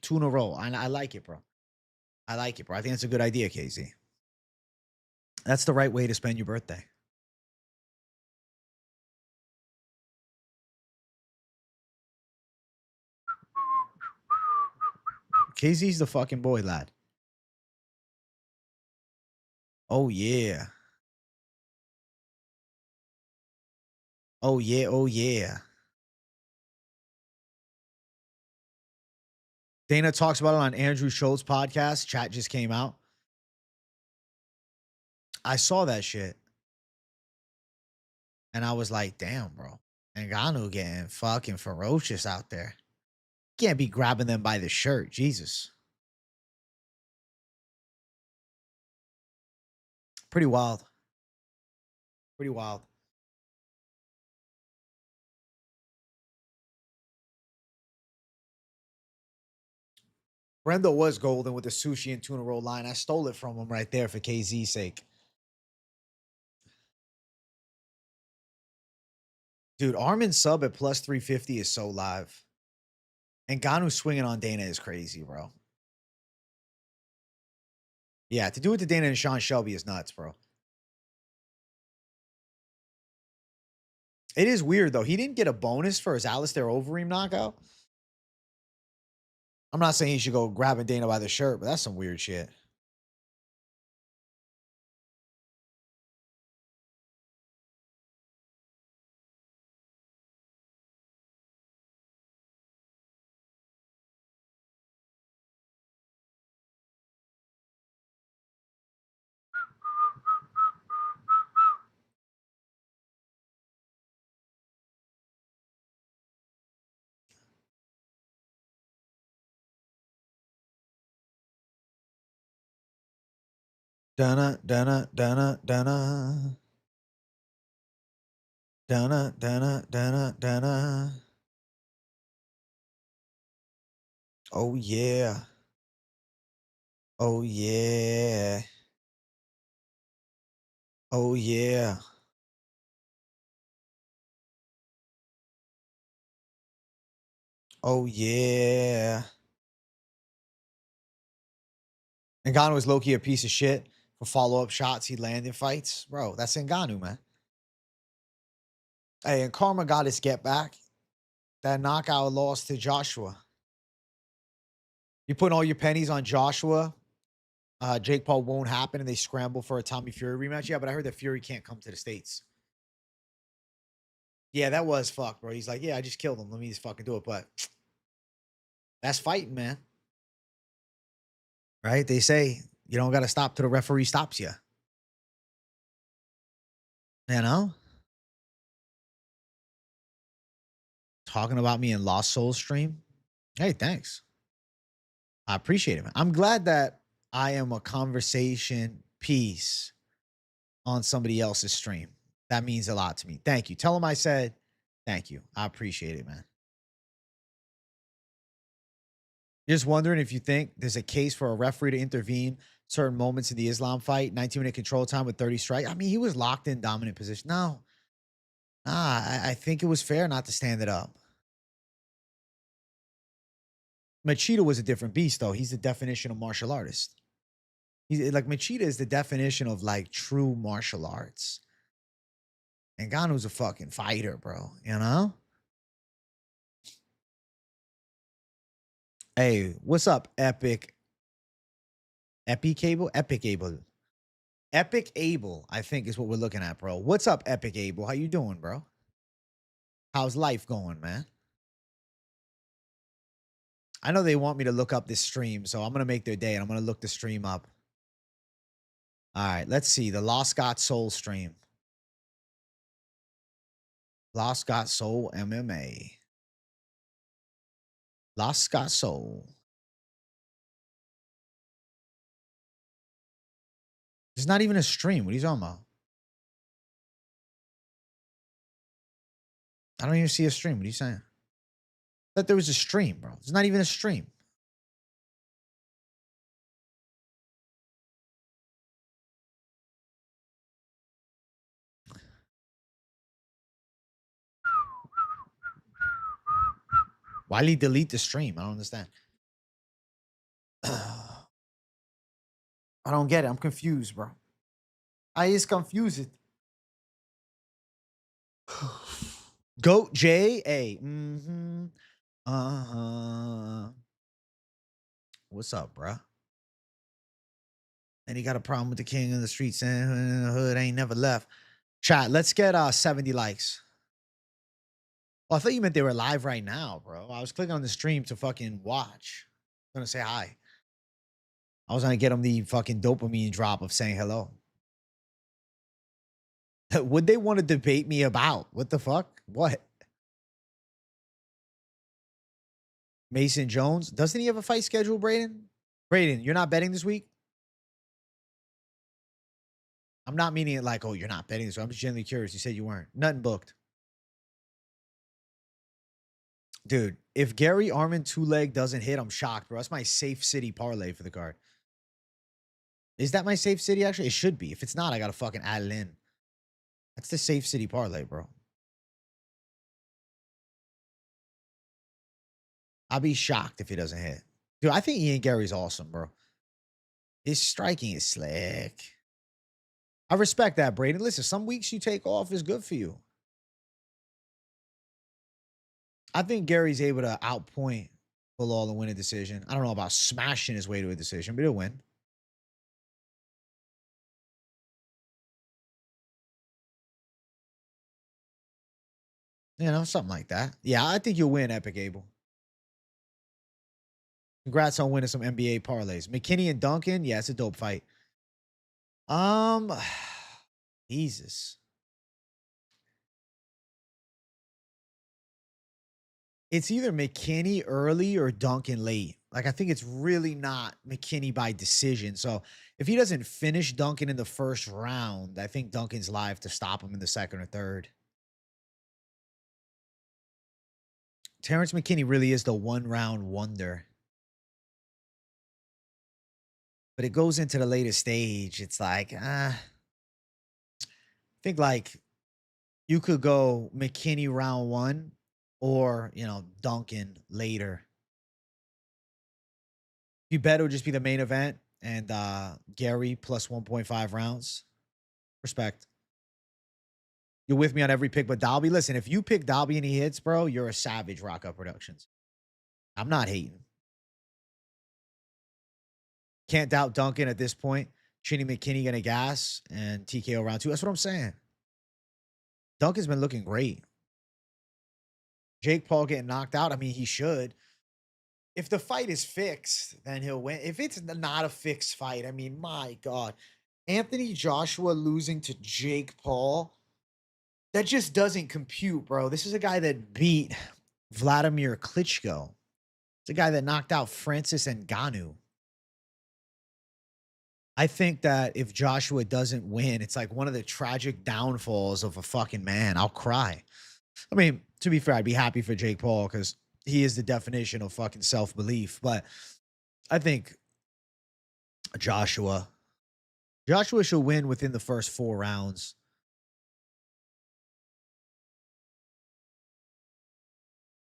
tuna roll. I like it, bro. I like it, bro. I think that's a good idea, KZ. That's the right way to spend your birthday. KZ's the fucking boy, lad. Oh, yeah. Oh, yeah. Oh, yeah. Dana talks about it on Andrew Schultz's podcast. Chat just came out. I saw that shit. And I was like, damn, bro. Ngannou getting fucking ferocious out there. Can't be grabbing them by the shirt. Jesus. Pretty wild. Pretty wild. Brendo was golden with the sushi and tuna roll line. I stole it from him right there for KZ's sake. Dude, Armin sub at plus 350 is so live. And Ngannou swinging on Dana is crazy, bro. Yeah, to do it to Dana and Sean Shelby is nuts, bro. It is weird, though. He didn't get a bonus for his Alistair Overeem knockout. I'm not saying he should go grabbing Dana by the shirt, but that's some weird shit. Dana, Dana, Dana, Dana. Dana, Dana, Dana, Dana. Oh, yeah. Oh, yeah. Oh, yeah. Oh, yeah. Ngannou was low-key a piece of shit for follow-up shots he landed in fights. Bro, that's Ngannou, man. Hey, and Karma got his get back. That knockout loss to Joshua. You putting all your pennies on Joshua. Jake Paul won't happen, and they scramble for a Tommy Fury rematch. Yeah, but I heard that Fury can't come to the States. Yeah, that was fucked, bro. He's like, yeah, I just killed him. Let me just fucking do it. But that's fighting, man. Right? They say you don't got to stop till the referee stops you. You know? Talking about me in Lost Souls stream. Hey, thanks. I appreciate it, man. I'm glad that I am a conversation piece on somebody else's stream. That means a lot to me. Thank you. Tell them I said thank you. I appreciate it, man. Just wondering if you think there's a case for a referee to intervene certain moments in the Islam fight, 19-minute control time with 30 strikes. I mean, he was locked in dominant position. No, I think it was fair not to stand it up. Machida was a different beast, though. He's the definition of martial artist. He's like Machida is the definition of like true martial arts. And Ngannou's a fucking fighter, bro. You know? Hey, what's up, Epic? Epic Cable? Epic Cable. Epic Abel, I think, is what we're looking at, bro. What's up, Epic Abel? How you doing, bro? How's life going, man? I know they want me to look up this stream, so I'm going to make their day, and I'm going to look the stream up. All right, let's see. The Lost Got Soul stream. Lost Got Soul MMA. Lost Got Soul. There's not even a stream. What are you talking about? I don't even see a stream. What are you saying? I thought there was a stream, bro. There's not even a stream. Why did he delete the stream? I don't understand. I don't get it. I'm confused, bro. I is confused. Goat J A. Mm-hmm. What's up, bro? And he got a problem with the king in the streets and in the hood ain't never left. Chat, let's get 70 likes. Oh, I thought you meant they were live right now, bro. I was clicking on the stream to fucking watch. I'm gonna say hi. I was gonna get them the fucking dopamine drop of saying hello. Would they want to debate me about? What the fuck? What? Mason Jones? Doesn't he have a fight scheduled, Braden? Braden, you're not betting this week? I'm not meaning it like, oh, you're not betting this week. I'm just genuinely curious. You said you weren't. Nothing booked. Dude, if Gary Arman two-leg doesn't hit, I'm shocked, bro. That's my safe city parlay for the card. Is that my safe city, actually? It should be. If it's not, I got to fucking add it in. That's the safe city parlay, bro. I'll be shocked if he doesn't hit. Dude, I think Ian Gary's awesome, bro. His striking is slick. I respect that, Braden. Listen, some weeks you take off is good for you. I think Gary's able to outpoint Bilal and win a decision. I don't know about smashing his way to a decision, but he'll win. You know, something like that. Yeah, I think you'll win, Epic Abel. Congrats on winning some NBA parlays. McKinney and Duncan, yeah, it's a dope fight. Jesus. It's either McKinney early or Duncan late. Like, I think it's really not McKinney by decision. So if he doesn't finish Duncan in the first round, I think Duncan's live to stop him in the second or third. Terrence McKinney really is the one-round wonder. But it goes into the later stage. It's like, I think like you could go McKinney round one or, you know, Duncan later. You bet it would just be the main event and Gary plus 1.5 rounds. Respect. You're with me on every pick but Dalby. Listen, if you pick Dalby and he hits, bro, you're a savage, Rock Up Productions. I'm not hating. Can't doubt Duncan at this point. Chinny McKinney gonna gas and TKO round two. That's what I'm saying. Duncan's been looking great. Jake Paul getting knocked out. I mean, he should. If the fight is fixed, then he'll win. If it's not a fixed fight, I mean, my God. Anthony Joshua losing to Jake Paul, that just doesn't compute, bro. This is a guy that beat Vladimir Klitschko. It's a guy that knocked out Francis Ngannou. I think that if Joshua doesn't win, it's like one of the tragic downfalls of a fucking man. I'll cry. I mean, to be fair, I'd be happy for Jake Paul because he is the definition of fucking self-belief. But I think Joshua should win within the first 4 rounds.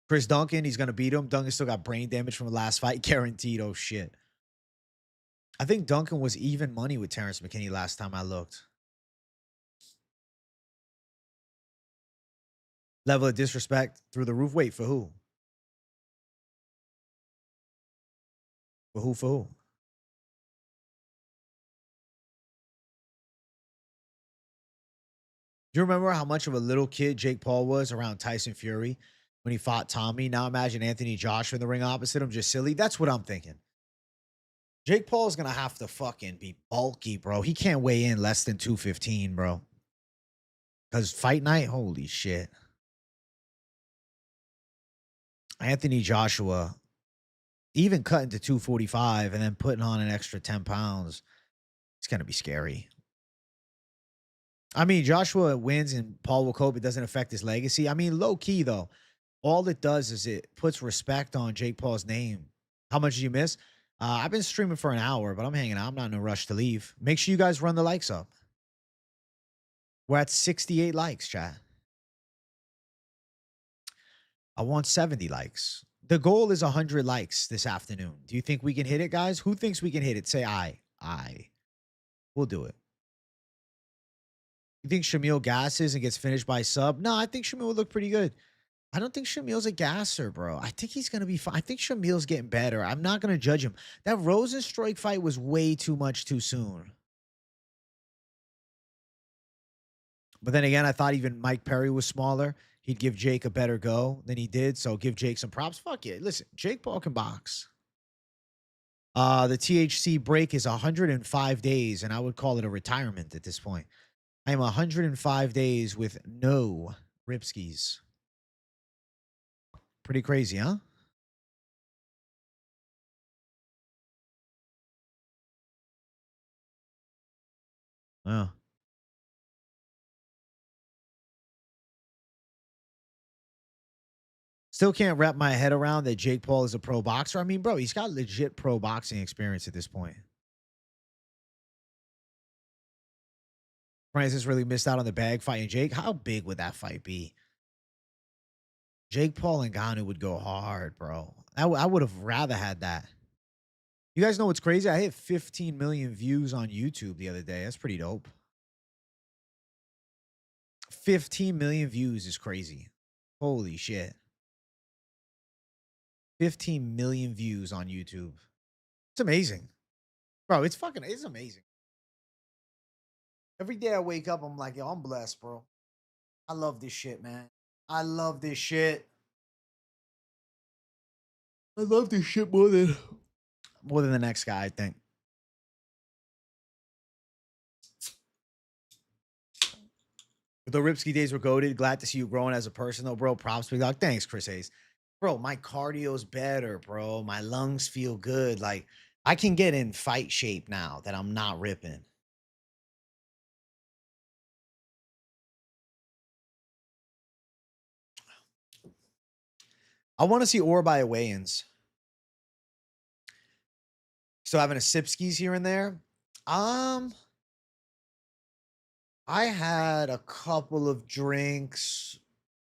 Chris Duncan, he's going to beat him. Duncan still got brain damage from the last fight. Guaranteed. Oh, shit. I think Duncan was even money with Terrence McKinney last time I looked. Level of disrespect through the roof. Wait, for who? For who? Do you remember how much of a little kid Jake Paul was around Tyson Fury when he fought Tommy? Now imagine Anthony Joshua in the ring opposite him, just silly. That's what I'm thinking. Jake Paul is going to have to fucking be bulky, bro. He can't weigh in less than 215, bro. Because fight night, holy shit. Anthony Joshua, even cutting to 245 and then putting on an extra 10 pounds, it's going to be scary. I mean, Joshua wins and Paul will cope. It doesn't affect his legacy. I mean, low key, though, all it does is it puts respect on Jake Paul's name. How much did you miss? I've been streaming for an hour, but I'm hanging out. I'm not in a rush to leave. Make sure you guys run the likes up. We're at 68 likes, chat. I want 70 likes. The goal is 100 likes this afternoon. Do you think we can hit it, guys? Who thinks we can hit it? Say aye. Aye. We'll do it. You think Shamil gasses and gets finished by sub? No, I think Shamil would look pretty good. I don't think Shamil's a gasser, bro. I think he's going to be fine. I think Shamil's getting better. I'm not going to judge him. That Rosenstruik fight was way too much too soon. But then again, I thought even Mike Perry was smaller. He'd give Jake a better go than he did. So give Jake some props. Fuck it. Listen, Jake Paul can box. The THC break is 105 days, and I would call it a retirement at this point. I am 105 days with no ripskis. Pretty crazy, huh? Oh. Still can't wrap my head around that Jake Paul is a pro boxer. I mean, bro, he's got legit pro boxing experience at this point. Francis really missed out on the bag fighting Jake. How big would that fight be? Jake Paul and Ngannou would go hard, bro. I would have rather had that. You guys know what's crazy? I hit 15 million views on YouTube the other day. That's pretty dope. 15 million views is crazy. Holy shit. 15 million views on YouTube. It's amazing. Bro, it's amazing. Every day I wake up, I'm like, yo, I'm blessed, bro. I love this shit, man. I love this shit. I love this shit more than the next guy, I think. The Ripsky days were goated. Glad to see you growing as a person, though, bro. Props, big dog. Thanks, Chris Hayes. Bro, my cardio's better, bro. My lungs feel good. Like, I can get in fight shape now that I'm not ripping. I want to see Orolbai weigh-ins. Still having a Sipskis here and there. I had a couple of drinks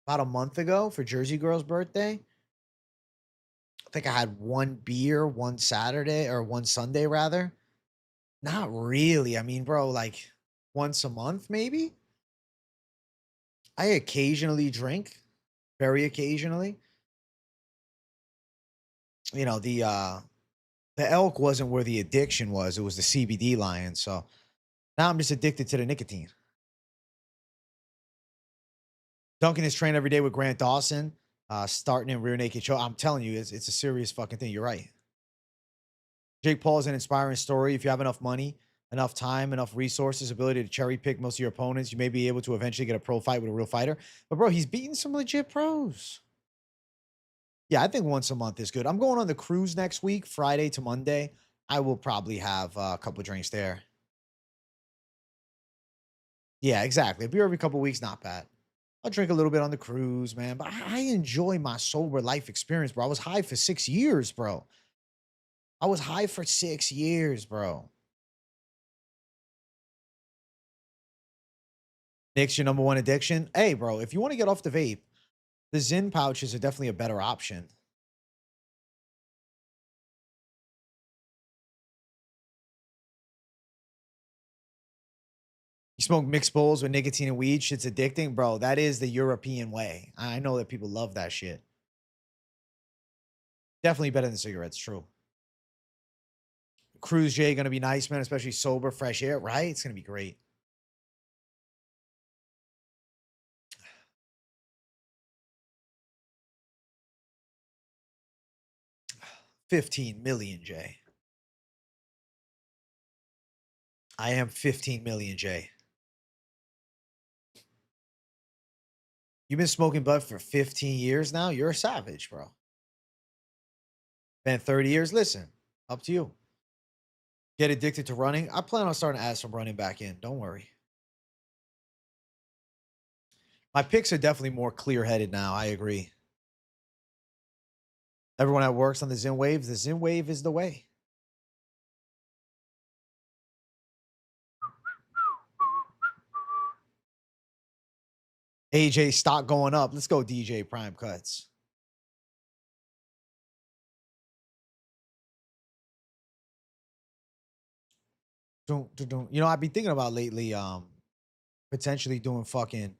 about a month ago for Jersey Girl's birthday. I think I had one beer one Saturday or one Sunday rather. Not really. I mean, bro, like once a month maybe. I occasionally drink, very occasionally. You know, the elk wasn't where the addiction was. It was the CBD lion. So now I'm just addicted to the nicotine. Duncan is trained every day with Grant Dawson, starting in rear naked choke. I'm telling you, it's a serious fucking thing. You're right. Jake Paul is an inspiring story. If you have enough money, enough time, enough resources, ability to cherry pick most of your opponents, you may be able to eventually get a pro fight with a real fighter. But bro, he's beating some legit pros. Yeah, I think once a month is good. I'm going on the cruise next week, Friday to Monday. I will probably have a couple drinks there. Yeah, exactly. A beer every couple weeks, not bad. I'll drink a little bit on the cruise, man. But I enjoy my sober life experience, bro. I was high for 6 years, bro. I was high for 6 years, bro. Nick's your number one addiction. Hey, bro, if you want to get off the vape, the Zyn pouches are definitely a better option. You smoke mixed bowls with nicotine and weed, shit's addicting, bro. That is the European way. I know that people love that shit. Definitely better than cigarettes, true. Cruise J gonna be nice, man, especially sober, fresh air, right? It's gonna be great. 15 million, Jay. I am 15 million, Jay. You've been smoking bud for 15 years now? You're a savage, bro. Been 30 years? Listen, up to you. Get addicted to running? I plan on starting to add some running back in. Don't worry. My picks are definitely more clear-headed now. I agree. Everyone that works on the Zen Wave, the Zen Wave is the way. AJ stock going up. Let's go, DJ Prime Cuts. You know, I've been thinking about lately, potentially doing fucking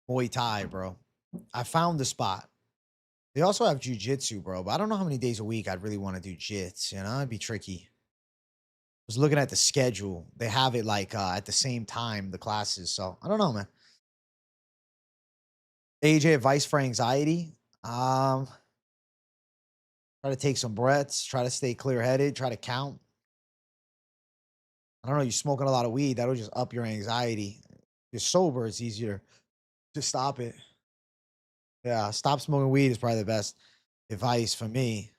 Muay Thai, bro. I found the spot. They also have jiu-jitsu, bro, but I don't know how many days a week I'd really want to do jits, you know? It'd be tricky. I was looking at the schedule. They have it like at the same time, the classes. So I don't know, man. AJ, advice for anxiety. Try to take some breaths, try to stay clear-headed, try to count. I don't know, you're smoking a lot of weed, that'll just up your anxiety. If you're sober, it's easier to stop it. Yeah, stop smoking weed is probably the best advice for me.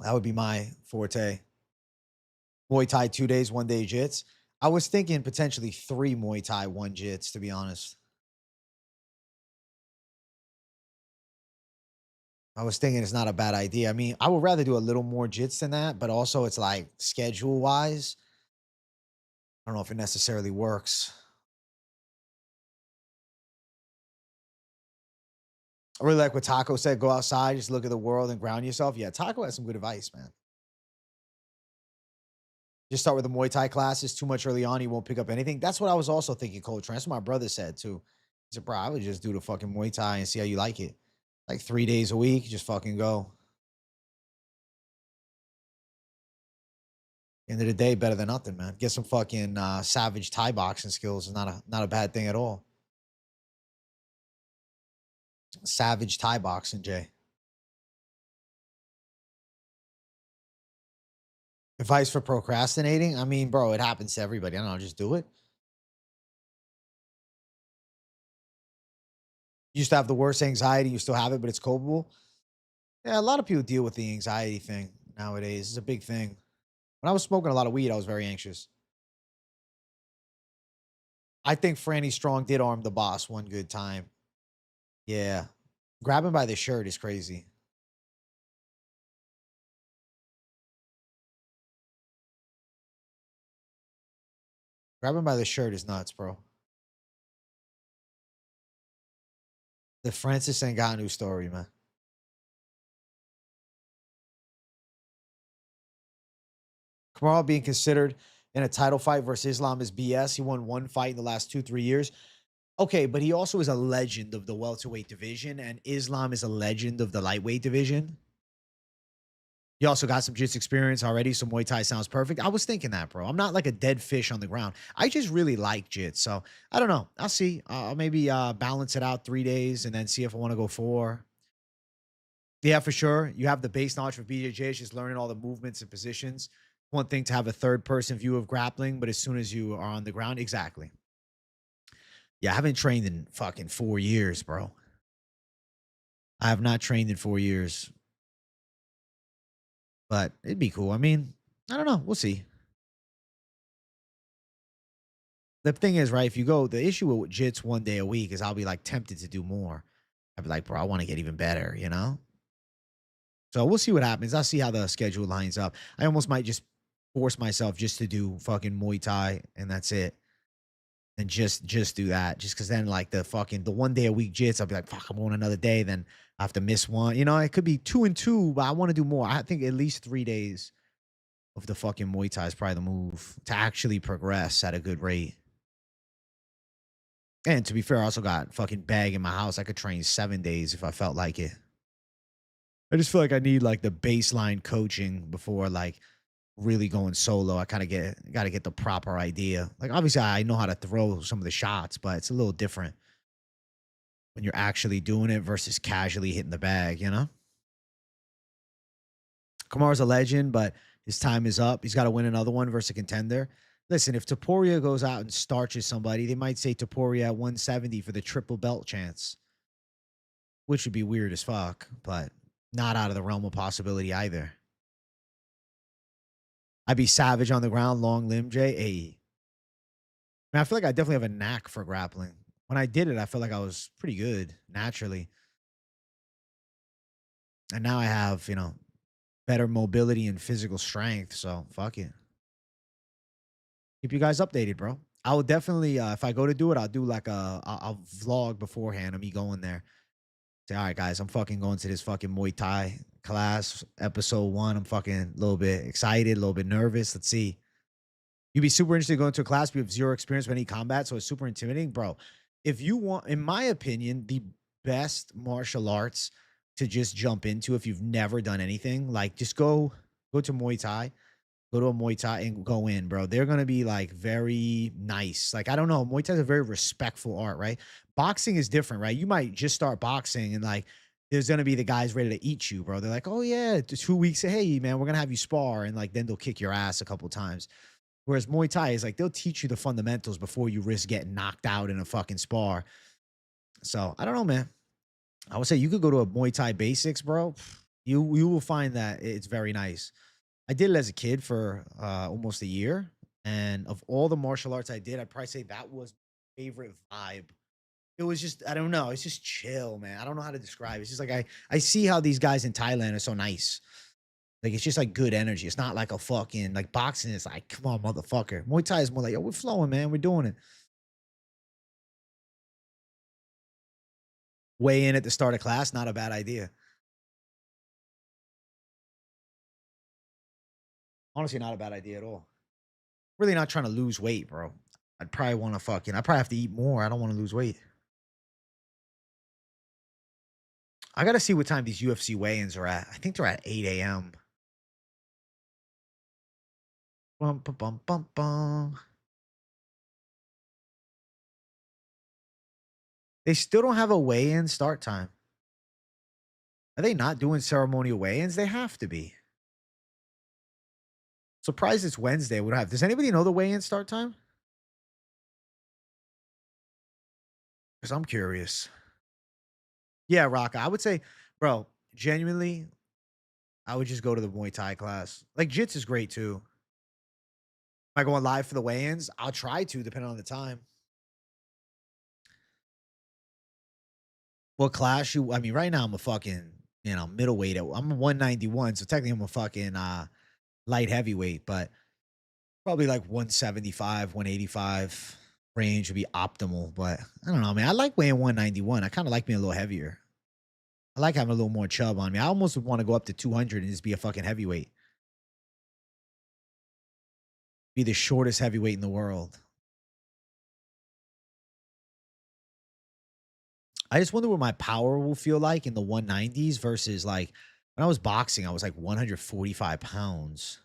That would be my forte. Muay Thai 2 days, 1 day jits. I was thinking potentially 3 Muay Thai, 1 jits, to be honest. I was thinking it's not a bad idea. I mean, I would rather do a little more jits than that, but also it's like schedule wise. I don't know if it necessarily works. I really like what Taco said. Go outside, just look at the world and ground yourself. Yeah, Taco has some good advice, man. Just start with the Muay Thai classes. Too much early on, you won't pick up anything. That's what I was also thinking, Coach. That's what my brother said too. He said, bro, I would just do the fucking Muay Thai and see how you like it. Like 3 days a week, just fucking go. End of the day, better than nothing, man. Get some fucking savage Thai boxing skills. Is not a bad thing at all. Savage Thai boxing, Jay. Advice for procrastinating? I mean, bro, it happens to everybody. I don't know, just do it. You used to have the worst anxiety. You still have it, but it's copable. Yeah, a lot of people deal with the anxiety thing nowadays. It's a big thing. When I was smoking a lot of weed, I was very anxious. I think Franny Strong did arm the boss one good time. Yeah. Grabbing by the shirt is crazy. Grabbing by the shirt is nuts, bro. The Francis Ngannou story, man. Kamaru being considered in a title fight versus Islam is BS. He won 1 fight in the last 2-3 years. Okay, but he also is a legend of the welterweight division, and Islam is a legend of the lightweight division. You also got some jiu-jitsu experience already, so Muay Thai sounds perfect. I was thinking that, bro. I'm not like a dead fish on the ground. I just really like jits, so I don't know. I'll see. I'll maybe balance it out 3 days and then see if I want to go 4. Yeah, for sure. You have the base knowledge for BJJ. It's just learning all the movements and positions. One thing to have a third-person view of grappling, but as soon as you are on the ground, exactly. Yeah, I haven't trained in fucking 4 years, bro. I have not trained in 4 years. But it'd be cool. I mean, I don't know. We'll see. The thing is, right, if you go, the issue with jits 1 day a week is I'll be like tempted to do more. I'd be like, bro, I want to get even better, you know? So we'll see what happens. I'll see how the schedule lines up. I almost might just force myself just to do fucking Muay Thai and that's it. And just do that. Just because then like the 1 day a week jits, I'll be like, fuck, I'm going another day. Then I have to miss one. You know, it could be 2 and 2, but I want to do more. I think at least 3 days of the fucking Muay Thai is probably the move to actually progress at a good rate. And to be fair, I also got fucking bag in my house. I could train 7 days if I felt like it. I just feel like I need like the baseline coaching before like really going solo. I kind of got to get the proper idea. Like obviously I know how to throw some of the shots, but it's a little different when you're actually doing it versus casually hitting the bag, you know? Kamaru's a legend, but his time is up. He's got to win another one versus a contender. Listen, if Topuria goes out and starches somebody, they might say Topuria at 170 for the triple belt chance, which would be weird as fuck, but not out of the realm of possibility either. I'd be savage on the ground, long limb, Jay. Hey. I feel like I definitely have a knack for grappling. When I did it, I felt like I was pretty good naturally. And now I have, better mobility and physical strength. So fuck it. Keep you guys updated, bro. I will definitely, if I go to do it, I'll do like I'll vlog beforehand of me going there. Say, all right, guys, I'm fucking going to this fucking Muay Thai class, episode 1. I'm fucking a little bit excited, a little bit nervous. Let's see. You'd be super interested going to a class, but you have zero experience with any combat, so it's super intimidating, bro. If you want, in my opinion, the best martial arts to just jump into if you've never done anything, like just go to Muay Thai. Go to a Muay Thai and go in, bro. They're going to be like very nice. Like, I don't know. Muay Thai is a very respectful art, right? Boxing is different, right? You might just start boxing and like, there's going to be the guys ready to eat you, bro. They're like, oh yeah, 2 weeks. Hey man, we're going to have you spar. And like, then they'll kick your ass a couple times. Whereas Muay Thai is like, they'll teach you the fundamentals before you risk getting knocked out in a fucking spar. So I don't know, man. I would say you could go to a Muay Thai basics, bro. You will find that it's very nice. I did it as a kid for almost a year. And of all the martial arts I did, I'd probably say that was my favorite vibe. It was just, I don't know. It's just chill, man. I don't know how to describe it. It's just like I see how these guys in Thailand are so nice. Like, it's just like good energy. It's not like a fucking, like boxing is like, come on, motherfucker. Muay Thai is more like, yo, we're flowing, man. We're doing it. Weigh in at the start of class, not a bad idea. Honestly, not a bad idea at all. Really not trying to lose weight, bro. I'd probably want to I probably have to eat more. I don't want to lose weight. I got to see what time these UFC weigh-ins are at. I think they're at 8 a.m. Bum, bum, bum, bum, bum. They still don't have a weigh-in start time. Are they not doing ceremonial weigh-ins? They have to be. Surprised it's Wednesday. We don't have. Does anybody know the weigh-in start time? Because I'm curious. Yeah, Rocka. I would say, bro, genuinely, I would just go to the Muay Thai class. Like, Jits is great too. Am I going live for the weigh-ins? I'll try to, depending on the time. What class you? I mean, right now I'm a fucking, middleweight. I'm a 191, so technically I'm a fucking light heavyweight, but probably like 175, 185 range would be optimal. But I don't know, man. I like weighing 191. I kind of like being a little heavier. I like having a little more chub on me. I almost would want to go up to 200 and just be a fucking heavyweight. Be the shortest heavyweight in the world. I just wonder what my power will feel like in the 190s versus like when I was boxing, I was like 145 pounds.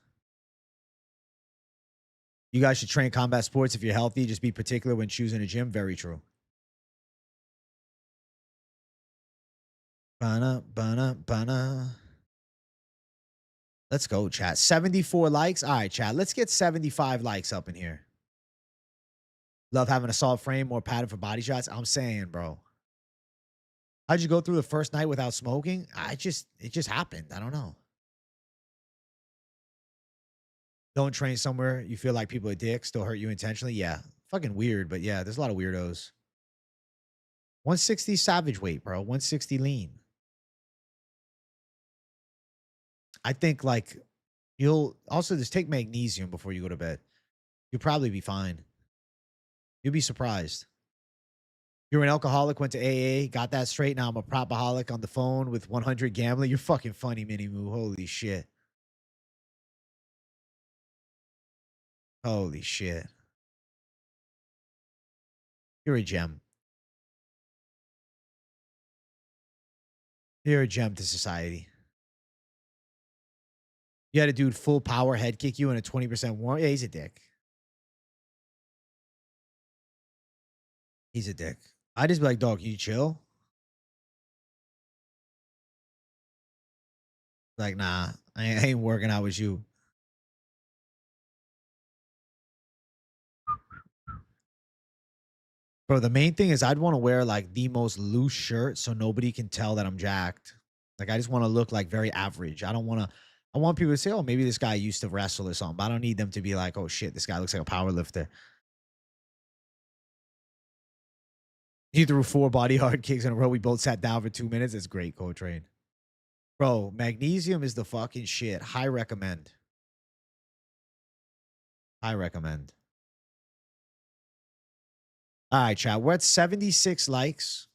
You guys should train combat sports if you're healthy. Just be particular when choosing a gym. Very true. Bana, bana, bana. Let's go, chat. 74 likes. All right, chat. Let's get 75 likes up in here. Love having a solid frame, more pattern for body shots. I'm saying, bro. How'd you go through the first night without smoking? It just happened. I don't know. Don't train somewhere you feel like people are dicks, still hurt you intentionally. Yeah. Fucking weird, but yeah, there's a lot of weirdos. 160 savage weight, bro. 160 lean. I think like you'll also just take magnesium before you go to bed. You'll probably be fine. You'll be surprised. You're an alcoholic, went to AA, got that straight. Now I'm a propaholic on the phone with 100 gambling. You're fucking funny, Mini Moo. Holy shit. Holy shit. You're a gem. You're a gem to society. You had a dude full power head kick you in a 20% warm. Yeah, he's a dick. He's a dick. I just be like, dog, you chill. Like, nah, I ain't working out with you. Bro, the main thing is I'd want to wear like the most loose shirt so nobody can tell that I'm jacked. Like I just want to look like very average. I don't want to. I want people to say, "Oh, maybe this guy used to wrestle or something." But I don't need them to be like, "Oh shit, this guy looks like a power lifter." He threw 4 body hard kicks in a row. We both sat down for 2 minutes. It's great, Coltrane. Bro, magnesium is the fucking shit. High recommend. High recommend. All right, chat. We're at 76 likes.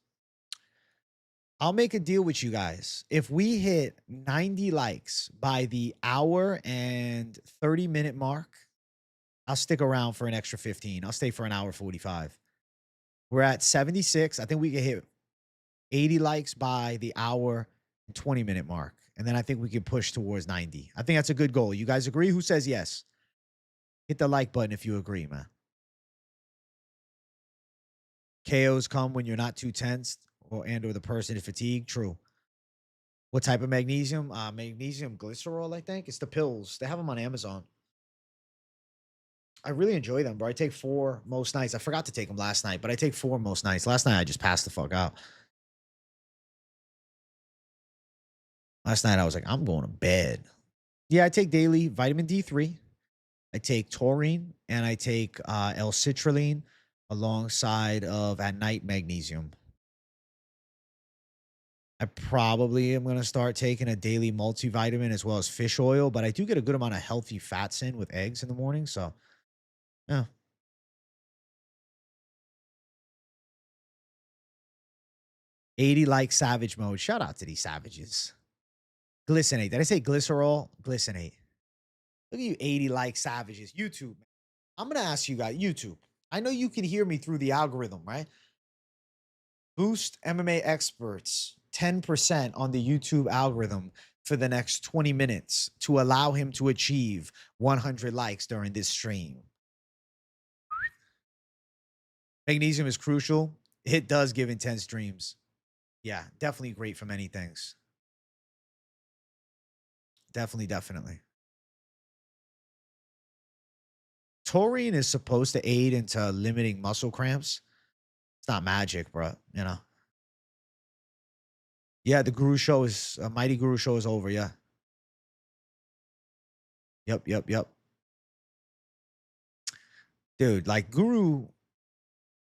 I'll make a deal with you guys. If we hit 90 likes by the hour and 30-minute mark, I'll stick around for an extra 15. I'll stay for an hour 45. We're at 76. I think we can hit 80 likes by the hour and 20-minute mark. And then I think we can push towards 90. I think that's a good goal. You guys agree? Who says yes? Hit the like button if you agree, man. KOs come when you're not too tense or the person is fatigued. True. What type of magnesium? Magnesium glycerol, I think. It's the pills. They have them on Amazon. I really enjoy them, bro. I take 4 most nights. I forgot to take them last night, but I take 4 most nights. Last night I just passed the fuck out. Last night I was like, I'm going to bed. Yeah, I take daily vitamin D3. I take taurine and I take L-citrulline alongside of at night magnesium. I probably am going to start taking a daily multivitamin as well as fish oil, but I do get a good amount of healthy fats in with eggs in the morning. So, yeah. 80 like savage mode. Shout out to these savages. Glycinate. Did I say glycerol? Glycinate. Look at you 80 like savages. YouTube. I'm going to ask you guys, YouTube. I know you can hear me through the algorithm, right? Boost MMA experts 10% on the YouTube algorithm for the next 20 minutes to allow him to achieve 100 likes during this stream. Magnesium is crucial. It does give intense dreams. Yeah, definitely great for many things. Definitely. Taurine is supposed to aid into limiting muscle cramps. It's not magic, bro. You know. Yeah, the Guru show is Mighty Guru show is over. Yeah. Yep. Dude, like Guru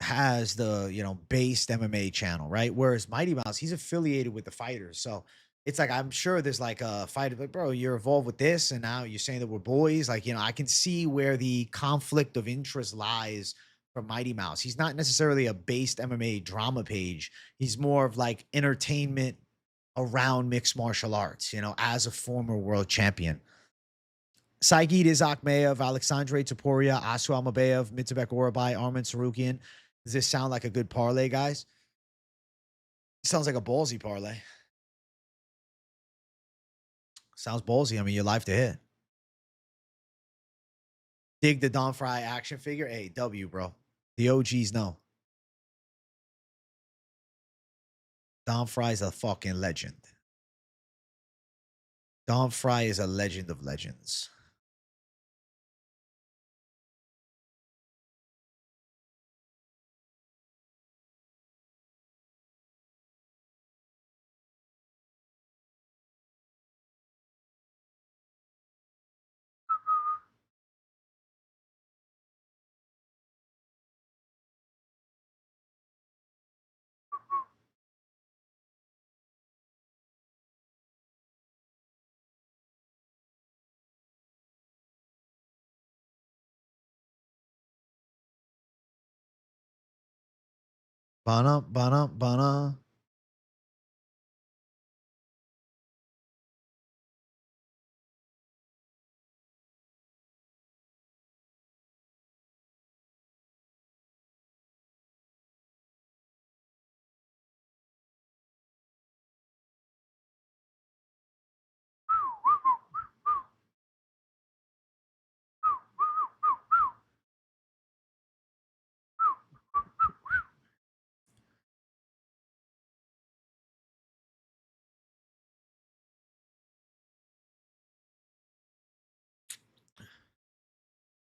has the, based MMA channel, right? Whereas Mighty Mouse, he's affiliated with the fighters. So it's like, I'm sure there's like a fighter, but bro, you're involved with this. And now you're saying that we're boys. Like, I can see where the conflict of interest lies for Mighty Mouse. He's not necessarily a based MMA drama page. He's more of like entertainment around mixed martial arts, as a former world champion. Saigid Izagakhmaev, Alexandre Topuria, Asu Almabayev, Mitzvek Orolbai, Arman Tsarukyan. Does this sound like a good parlay, guys? It sounds like a ballsy parlay. Sounds ballsy. I mean, your life to hit. Dig the Don Fry action figure. Hey, W, bro. The OGs know. Don Fry's a fucking legend. Don Fry is a legend of legends. Bana.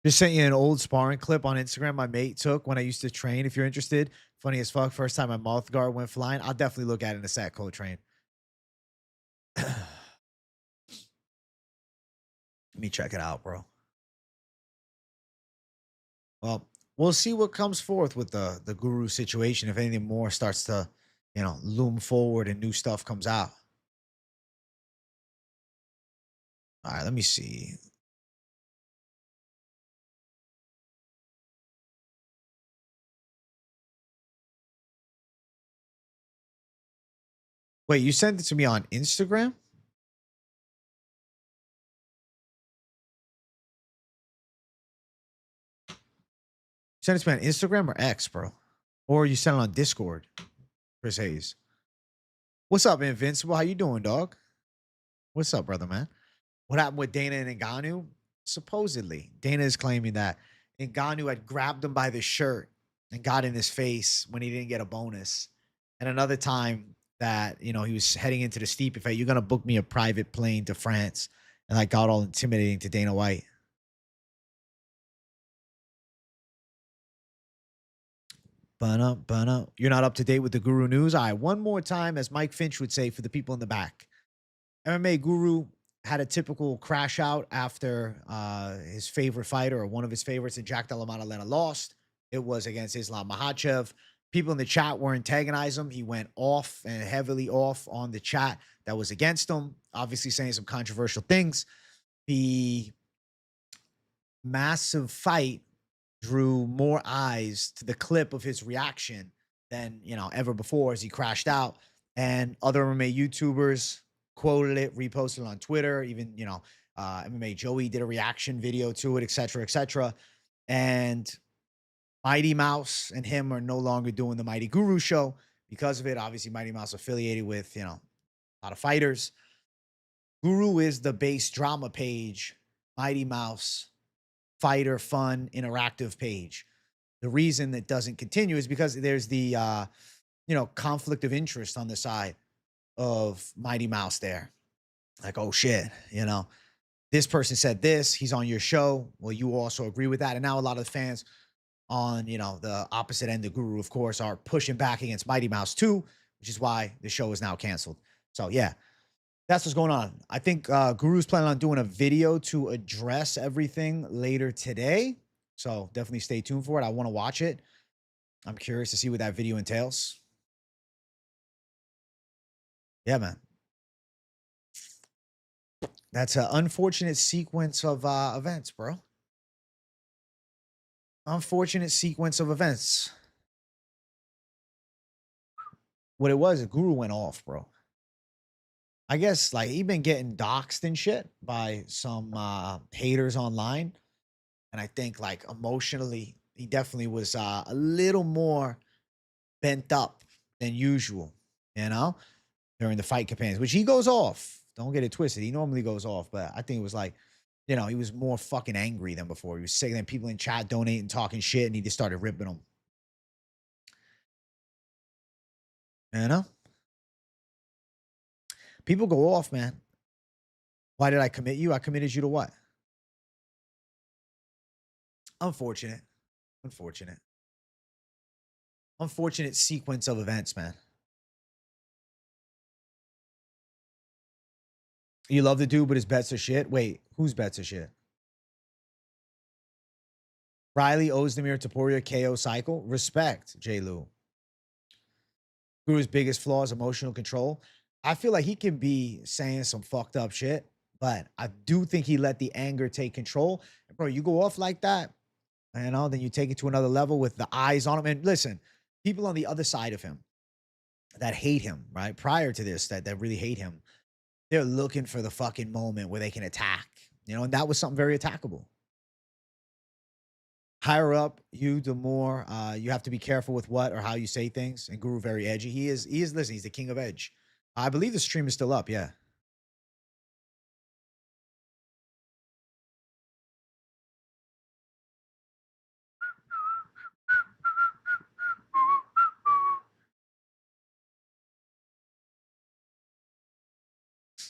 Just sent you an old sparring clip on Instagram my mate took when I used to train. If you're interested, funny as fuck. First time my mouth guard went flying. I'll definitely look at it in a sec, co-train. Let me check it out, bro. Well, we'll see what comes forth with the guru situation. If anything more starts to, loom forward and new stuff comes out. All right, let me see. Wait, you sent it to me on Instagram? Send it to me on Instagram or X, bro? Or you sent it on Discord, Chris Hayes. What's up, Invincible? How you doing, dog? What's up, brother, man? What happened with Dana and Ngannou? Supposedly, Dana is claiming that Ngannou had grabbed him by the shirt and got in his face when he didn't get a bonus. And another time that, he was heading into the steep, if you're going to book me a private plane to France, and like got all intimidating to Dana White. You're not up to date with the Guru news? All right, one more time, as Mike Finch would say for the people in the back. MMA Guru had a typical crash out after his favorite fighter, or one of his favorites, in Jack Della Maddalena, lost. It was against Islam Makhachev. People in the chat were antagonizing him. He went off and heavily off on the chat that was against him, obviously saying some controversial things. The massive fight drew more eyes to the clip of his reaction than, ever before, as he crashed out. And other MMA YouTubers quoted it, reposted it on Twitter. Even, MMA Joey did a reaction video to it, et cetera, et cetera. And Mighty Mouse and him are no longer doing the Mighty Guru show because of it. Obviously, Mighty Mouse affiliated with, a lot of fighters. Guru is the base drama page. Mighty Mouse, fighter, fun, interactive page. The reason that doesn't continue is because there's the, conflict of interest on the side of Mighty Mouse there. Like, oh shit, this person said this, he's on your show. Well, you also agree with that. And now a lot of the fans on, the opposite end of Guru, of course, are pushing back against Mighty Mouse too, which is why the show is now canceled. So yeah, that's what's going on. I think Guru's planning on doing a video to address everything later today. So definitely stay tuned for it. I want to watch it. I'm curious to see what that video entails. Yeah, man. That's an unfortunate sequence of events, bro. Unfortunate sequence of events. What it was, a Guru went off, bro. I guess like he been getting doxxed and shit by some haters online. And I think like emotionally, he definitely was a little more bent up than usual, during the fight campaigns, which he goes off. Don't get it twisted. He normally goes off, but I think it was like, he was more fucking angry than before. He was sick, and people in chat donating, talking shit, and he just started ripping them. People go off, man. Why did I commit you? I committed you to what? Unfortunate. Unfortunate sequence of events, man. You love the dude, but his bets are shit. Wait, whose bets are shit? Riley, Oezdemir, Topuria, KO cycle. Respect, J. Lou. Guru's biggest flaw is emotional control. I feel like he can be saying some fucked up shit, but I do think he let the anger take control. And bro, you go off like that, then you take it to another level with the eyes on him. And listen, people on the other side of him that hate him, right? Prior to this, that really hate him, they're looking for the fucking moment where they can attack, and that was something very attackable. Higher up you, the more you have to be careful with what or how you say things. And Guru very edgy. He is, listen, he's the king of edge. I believe the stream is still up, yeah.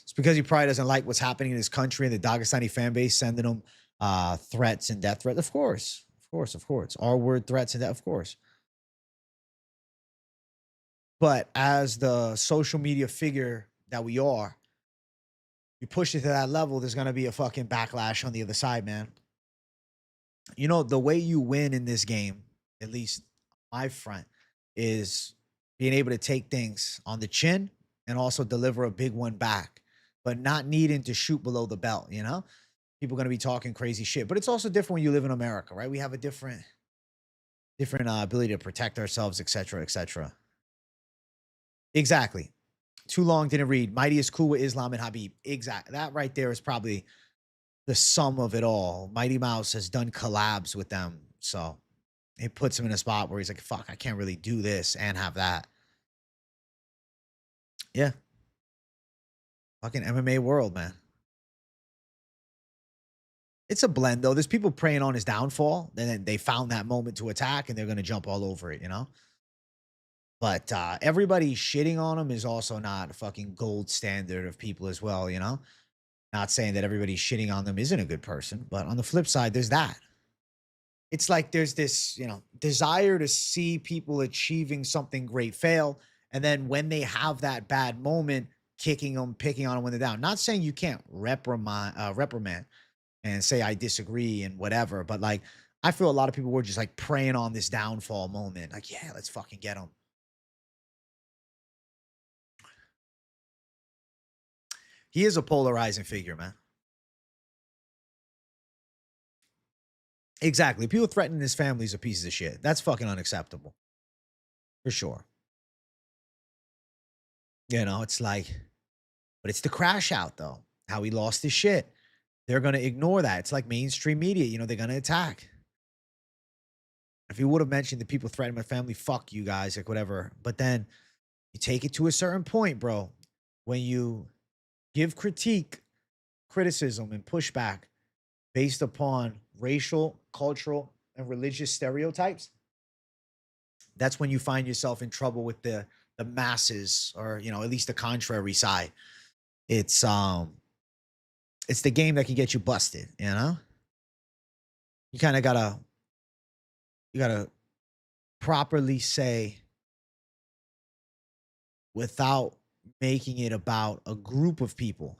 It's because he probably doesn't like what's happening in his country and the Dagestani fan base sending him threats and death threats. Of course. R-word threats and death, of course. But as the social media figure that we are, you push it to that level, there's going to be a fucking backlash on the other side, man. You know, the way you win in this game, at least my front, is being able to take things on the chin and also deliver a big one back, but not needing to shoot below the belt, you know? People are going to be talking crazy shit. But it's also different when you live in America, right? We have a different ability to protect ourselves, etc., etc. Exactly. Too long, didn't read. Mighty is cool with Islam and Habib. Exactly. That right there is probably the sum of it all. Mighty Mouse has done collabs with them. So it puts him in a spot where he's like, fuck, I can't really do this and have that. Yeah. Fucking MMA world, man. It's a blend, though. There's people preying on his downfall, and then they found that moment to attack, and they're going to jump all over it, you know? But everybody shitting on him is also not a fucking gold standard of people as well, you know? Not saying that everybody shitting on them isn't a good person, but on the flip side, there's that. It's like there's this, you know, desire to see people achieving something great fail, and then when they have that bad moment, kicking them, picking on them when they're down. Not saying you can't reprimand and say I disagree and whatever, but like I feel a lot of people were just like preying on this downfall moment. Like, yeah, let's fucking get them. He is a polarizing figure, man. Exactly. People threatening his family is a piece of shit. That's fucking unacceptable. For sure. You know, it's like, but it's the crash out, though. How he lost his shit. They're going to ignore that. It's like mainstream media. You know, they're going to attack. If he would have mentioned the people threatening my family, fuck you guys, like whatever. But then you take it to a certain point, bro. When you give criticism, and pushback based upon racial, cultural, and religious stereotypes, that's when you find yourself in trouble with the masses, or you know, at least the contrary side. It's the game that can get you busted, you know? You kind of gotta properly say, without making it about a group of people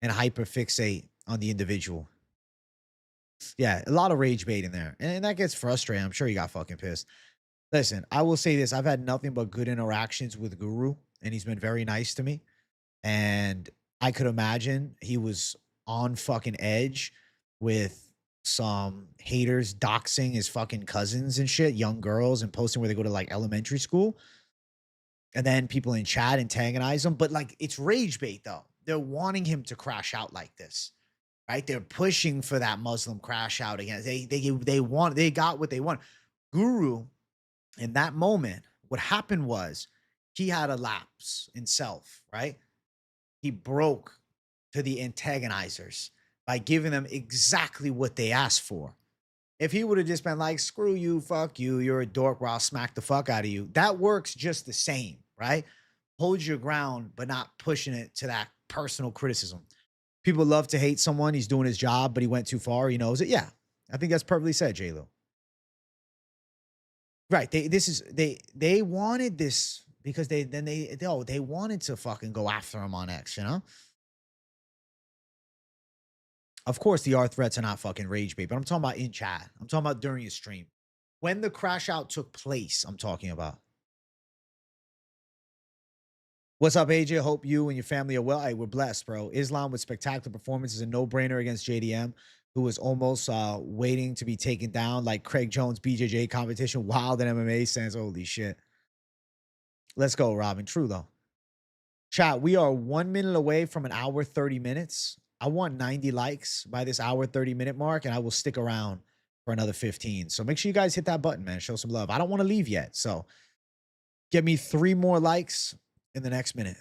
and hyperfixate on the individual. Yeah, a lot of rage bait in there. And that gets frustrating. I'm sure he got fucking pissed. Listen, I will say this. I've had nothing but good interactions with Guru, and he's been very nice to me. And I could imagine he was on fucking edge with some haters doxing his fucking cousins and shit, young girls, and posting where they go to like elementary school. And then people in chat antagonize him. But like, it's rage bait, though. They're wanting him to crash out like this. Right? They're pushing for that Muslim crash out again. They got what they want. Guru, in that moment, what happened was he had a lapse in self, right? He broke to the antagonizers by giving them exactly what they asked for. If he would have just been like, screw you, fuck you, you're a dork, where I'll smack the fuck out of you, that works just the same, right? Hold your ground, but not pushing it to that personal criticism. People love to hate someone. He's doing his job, but he went too far. He knows it. Yeah, I think that's perfectly said, J-Lo. Right. They wanted this because they wanted to fucking go after him on X, you know? Of course, the R threats are not fucking rage bait, but I'm talking about in chat. I'm talking about during your stream. When the crash out took place, I'm talking about. What's up, AJ? Hope you and your family are well. Hey, we're blessed, bro. Islam with spectacular performance is a no-brainer against JDM, who was almost waiting to be taken down, like Craig Jones BJJ competition. Wild and MMA stands. Holy shit. Let's go, Robin. True, though. Chat, we are 1 minute away from an hour, 30 minutes. I want 90 likes by this hour, 30-minute mark, and I will stick around for another 15. So make sure you guys hit that button, man. Show some love. I don't want to leave yet, so get me 3 more likes in the next minute.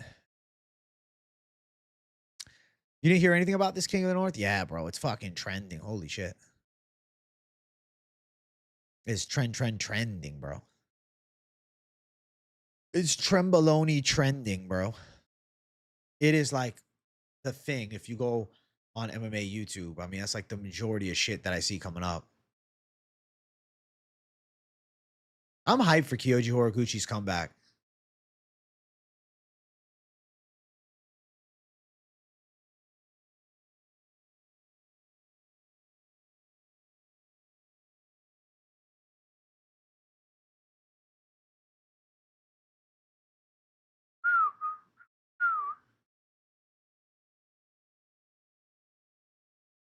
You didn't hear anything about this King of the North? Yeah, bro. It's fucking trending. Holy shit. It's trending, bro. It's Tremboloni trending, bro. It is like the thing. If you go on MMA YouTube. I mean, that's like the majority of shit that I see coming up. I'm hyped for Kyoji Horiguchi's comeback.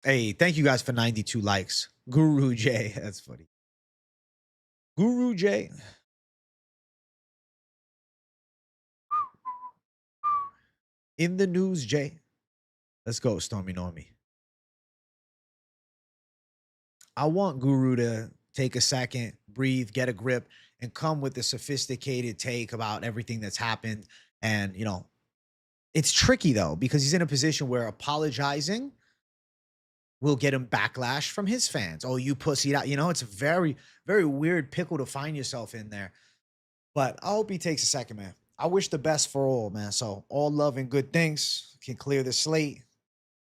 Hey, thank you guys for 92 likes. Guru J. That's funny. Guru J. In the news, Jay. Let's go, Stormy Normie. I want Guru to take a second, breathe, get a grip, and come with a sophisticated take about everything that's happened. And, you know, it's tricky though, because he's in a position where apologizing will get him backlash from his fans. Oh, you pussied out. You know, it's a very, very weird pickle to find yourself in there. But I hope he takes a second, man. I wish the best for all, man. So all love and good things. Can clear the slate,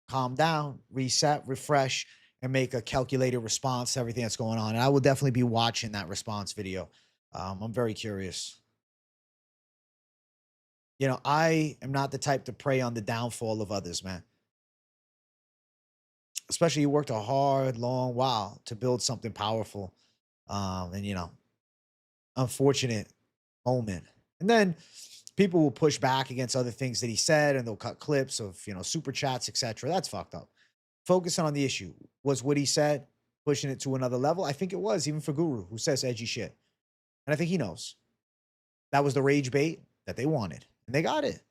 calm down, reset, refresh, and make a calculated response to everything that's going on. And I will definitely be watching that response video. I'm very curious. You know, I am not the type to prey on the downfall of others, man. Especially you worked a hard, long while to build something powerful. And, you know, unfortunate moment. And then people will push back against other things that he said, and they'll cut clips of, you know, super chats, etc. That's fucked up. Focusing on the issue. Was what he said pushing it to another level? I think it was, even for Guru, who says edgy shit. And I think he knows. That was the rage bait that they wanted. And they got it.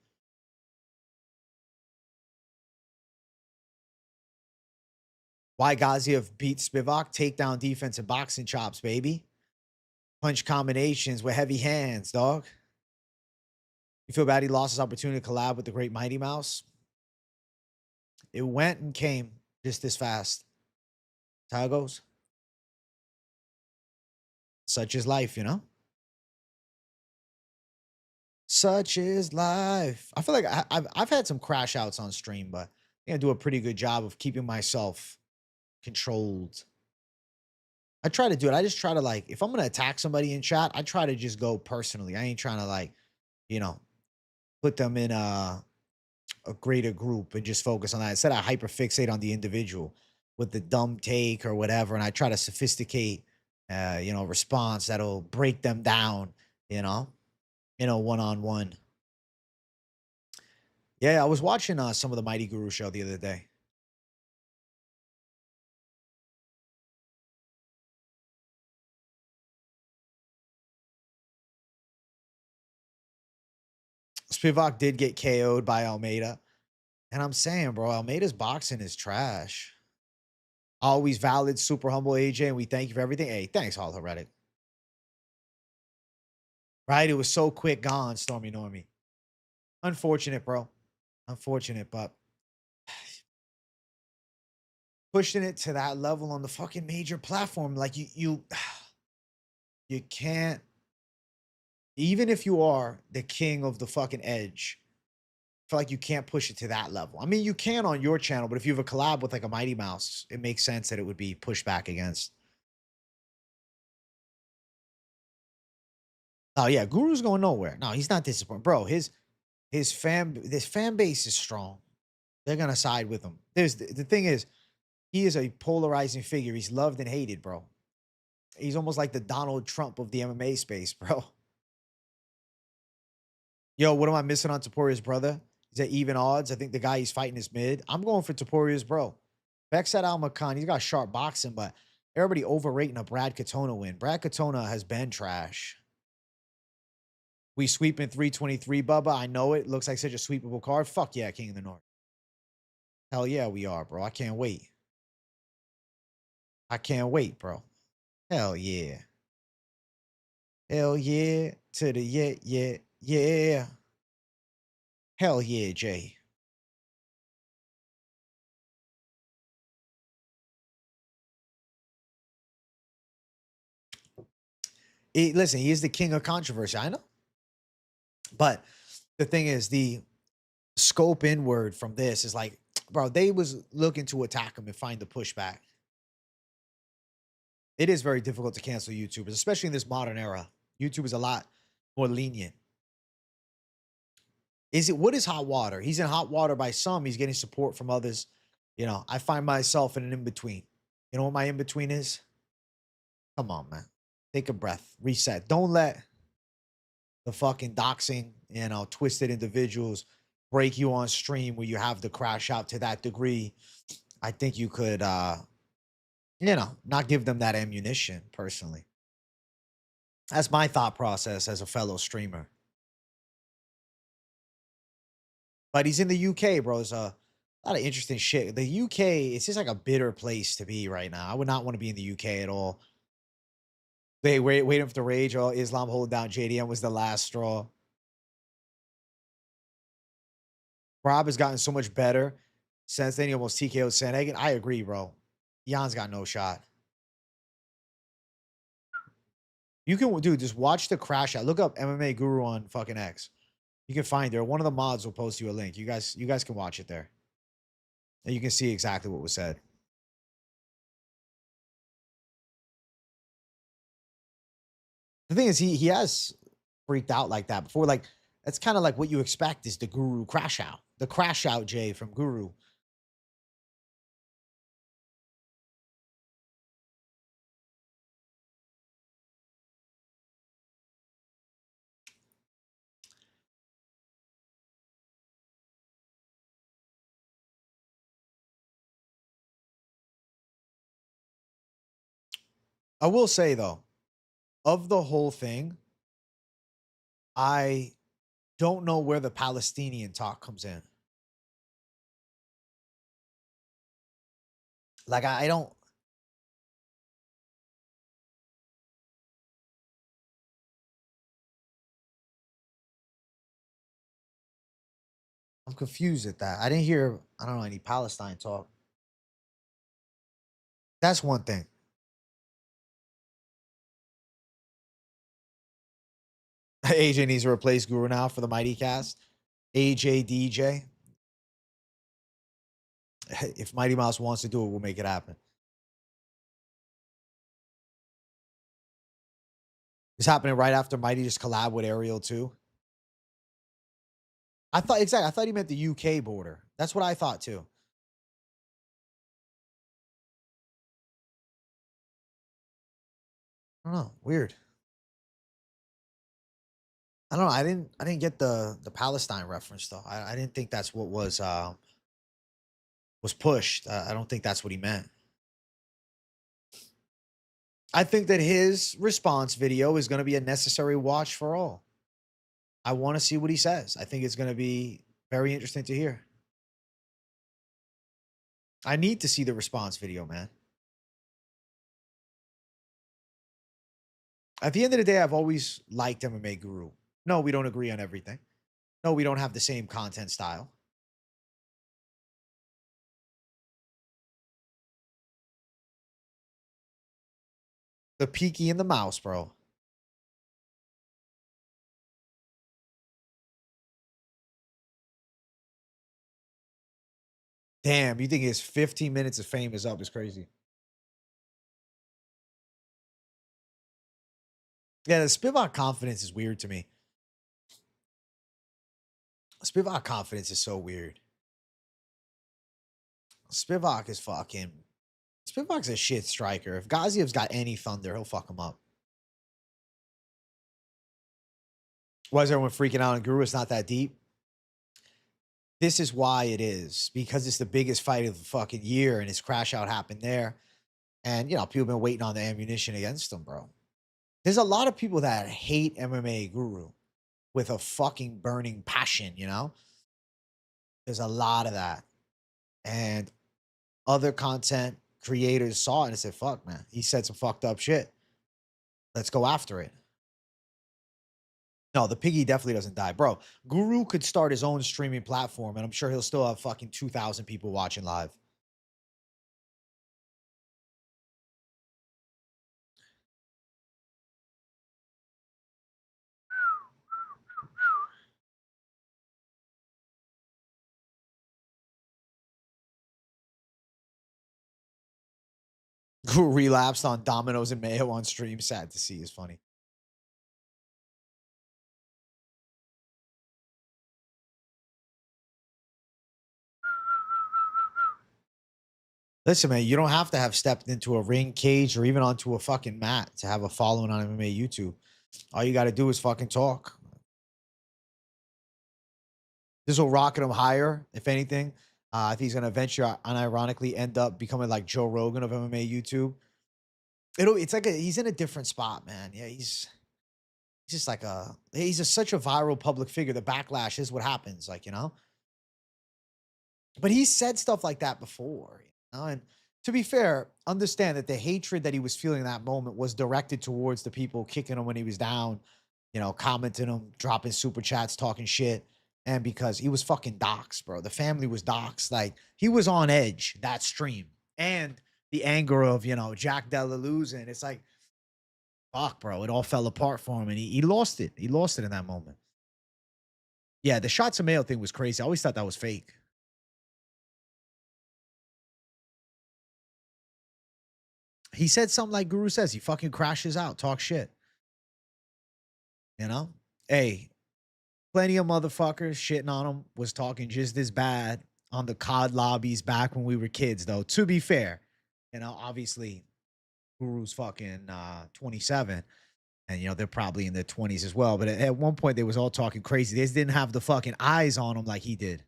Why Gaziev beat Spivac? Takedown defense and boxing chops, baby. Punch combinations with heavy hands, dog. You feel bad he lost his opportunity to collab with the great Mighty Mouse? It went and came just this fast. That's how it goes. Such is life, you know? Such is life. I feel like I've had some crash outs on stream, but I think I do a pretty good job of keeping myself controlled. I try to do it. I just try to, like, if I'm going to attack somebody in chat, I try to just go personally. I ain't trying to, like, you know, put them in a greater group and just focus on that. Instead, I hyperfixate on the individual with the dumb take or whatever. And I try to sophisticate, you know, response that'll break them down, you know, one-on-one. Yeah, I was watching some of the Mighty Guru show the other day. Spivac did get KO'd by Almeida. And I'm saying, bro, Almeida's boxing is trash. Always valid, super humble AJ, and we thank you for everything. Hey, thanks, Hall Heretic. Right? It was so quick gone, Stormy Normie. Unfortunate, bro. Unfortunate, but pushing it to that level on the fucking major platform, like you can't, even if you are the king of the fucking edge, I feel like you can't push it to that level. I mean, you can on your channel, but if you have a collab with like a Mighty Mouse, it makes sense that it would be pushed back against. Oh yeah, Guru's going nowhere. No, he's not disappointed, bro. This fan base is strong. They're gonna side with him. The thing is, he is a polarizing figure. He's loved and hated, bro. He's almost like the Donald Trump of the MMA space, bro. Yo, what am I missing on Topuria's brother? He's at even odds. I think the guy he's fighting is mid. I'm going for Topuria's bro. Beck said Almakhan. He's got sharp boxing, but everybody overrating a Brad Katona win. Brad Katona has been trash. We sweeping 323, Bubba. I know it. Looks like such a sweepable card. Fuck yeah, King of the North. Hell yeah, we are, bro. I can't wait. I can't wait, bro. Hell yeah. Hell yeah. To the yeah. Hell yeah, Jay. Listen, he is the king of controversy. I know. But the thing is, the scope inward from this is like, Bro, they was looking to attack him and find the pushback. It is very difficult to cancel YouTubers, especially in this modern era. YouTube is a lot more lenient. What is hot water? He's in hot water by some. He's getting support from others. You know, I find myself in an in-between. You know what my in-between is? Come on, man. Take a breath. Reset. Don't let the fucking doxing, you know, twisted individuals break you on stream where you have to crash out to that degree. I think you could, you know, not give them that ammunition personally. That's my thought process as a fellow streamer. But he's in the UK, bro. It's a lot of interesting shit. The UK, it's just like a bitter place to be right now. I would not want to be in the UK at all. They waiting for the rage. Oh, Islam holding down JDM was the last straw. Rob has gotten so much better since then. He almost TKO'd Sandhagen. I agree, bro. Jan's got no shot. You can, dude, just watch the crash out. Look up MMA Guru on fucking X. You can find there. One of the mods will post you a link. You guys can watch it there. And you can see exactly what was said. The thing is, he has freaked out like that before. Like, that's kind of like what you expect is the Guru crash out. The crash out Jay from Guru. I will say though, of the whole thing, I don't know where the Palestinian talk comes in. Like, I don't. I'm confused at that. I didn't hear, I don't know, any Palestine talk. That's one thing. AJ needs to replace Guru now for the Mighty Cast. AJ DJ. If Mighty Mouse wants to do it, we'll make it happen. It's happening right after Mighty just collab with Ariel too. I thought exactly. I thought he meant the UK border. That's what I thought too. I don't know. Weird. I don't know. I didn't get the Palestine reference though. I didn't think that's what was pushed. I don't think that's what he meant. I think that his response video is going to be a necessary watch for all. I want to see what he says. I think it's going to be very interesting to hear. I need to see the response video, man. At the end of the day, I've always liked MMA Guru. No, we don't agree on everything. No, we don't have the same content style. The Peaky and the Mouse, bro. Damn, you think his 15 minutes of fame is up is crazy. Yeah, the Spivac confidence is weird to me. Spivac confidence is so weird. Spivac is fucking... Spivac's a shit striker. If Gaziev's got any thunder, he'll fuck him up. Why is everyone freaking out on Guru? It's not that deep. This is why it is. Because it's the biggest fight of the fucking year and his crash out happened there. And, you know, people have been waiting on the ammunition against him, bro. There's a lot of people that hate MMA Guru with a fucking burning passion, you know? There's a lot of that. And other content creators saw it and said, fuck, man. He said some fucked up shit. Let's go after it. No, the piggy definitely doesn't die. Bro, Guru could start his own streaming platform, and I'm sure he'll still have fucking 2,000 people watching live. Who relapsed on Domino's and Mayo on stream. Sad to see. Is funny. Listen, man, you don't have to have stepped into a ring cage or even onto a fucking mat to have a following on MMA YouTube. All you got to do is fucking talk. This will rocket him higher, if anything. I think he's going to eventually, unironically, end up becoming like Joe Rogan of MMA YouTube. It's like he's in a different spot, man. Yeah, he's just like such a viral public figure. The backlash is what happens, like, you know. But he said stuff like that before, you know. And to be fair, understand that the hatred that he was feeling in that moment was directed towards the people kicking him when he was down, you know, commenting him, dropping super chats, talking shit. And because he was fucking doxxed, bro. The family was doxxed. Like, he was on edge that stream. And the anger of, you know, Jack Della losing. It's like, fuck, bro. It all fell apart for him. And he lost it. He lost it in that moment. Yeah, the shots of Mayo thing was crazy. I always thought that was fake. He said something like Guru says. He fucking crashes out, talk shit. You know? Hey, plenty of motherfuckers shitting on him was talking just as bad on the COD lobbies back when we were kids, though. To be fair, you know, obviously, Guru's fucking 27. And, you know, they're probably in their 20s as well. But at one point, they was all talking crazy. They just didn't have the fucking eyes on him like he did.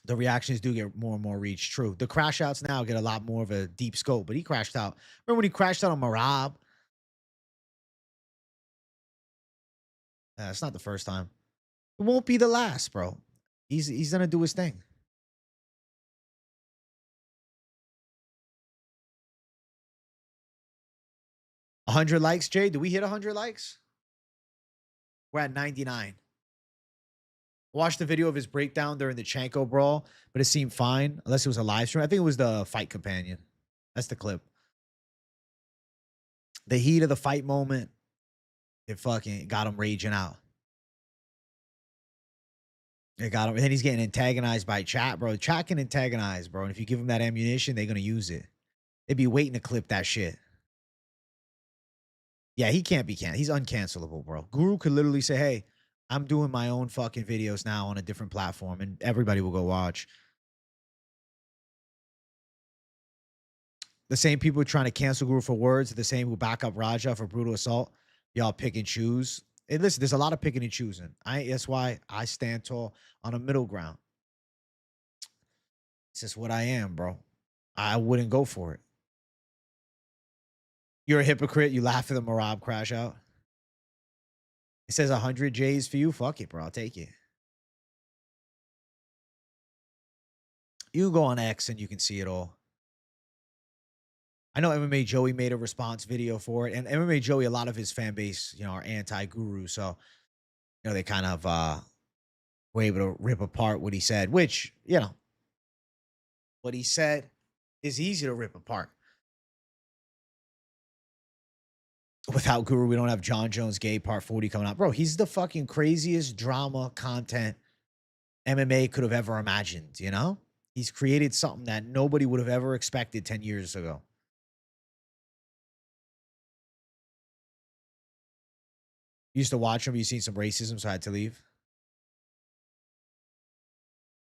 The reactions do get more and more reach. True. The crash outs now get a lot more of a deep scope. But he crashed out. Remember when he crashed out on Marab? It's not the first time. It won't be the last, bro. He's going to do his thing. A 100 likes, Jay? Did we hit 100 likes? We're at 99. Watched the video of his breakdown during the Chanko brawl, but it seemed fine, unless it was a live stream. I think it was the fight companion. That's the clip. The heat of the fight moment, it fucking got him raging out. It got him. And then he's getting antagonized by chat, bro. Chat can antagonize, bro. And if you give him that ammunition, they're going to use it. They'd be waiting to clip that shit. Yeah, he can't be canceled. He's uncancelable, bro. Guru could literally say, hey, I'm doing my own fucking videos now on a different platform, and everybody will go watch. The same people trying to cancel Guru for words are the same who back up Raja for brutal assault. Y'all pick and choose. And listen, there's a lot of picking and choosing. That's why I stand tall on a middle ground. It's just what I am, bro. I wouldn't go for it. You're a hypocrite. You laugh at the Marab crash out. It says 100 J's for you. Fuck it, bro. I'll take it. You can go on X and you can see it all. I know MMA Joey made a response video for it. And MMA Joey, a lot of his fan base, you know, are anti-Guru. So, you know, they kind of were able to rip apart what he said, which, you know, what he said is easy to rip apart. Without Guru, we don't have John Jones Gay Part 40 coming out. Bro, he's the fucking craziest drama content MMA could have ever imagined, you know? He's created something that nobody would have ever expected 10 years ago. Used to watch him. You seen some racism, so I had to leave.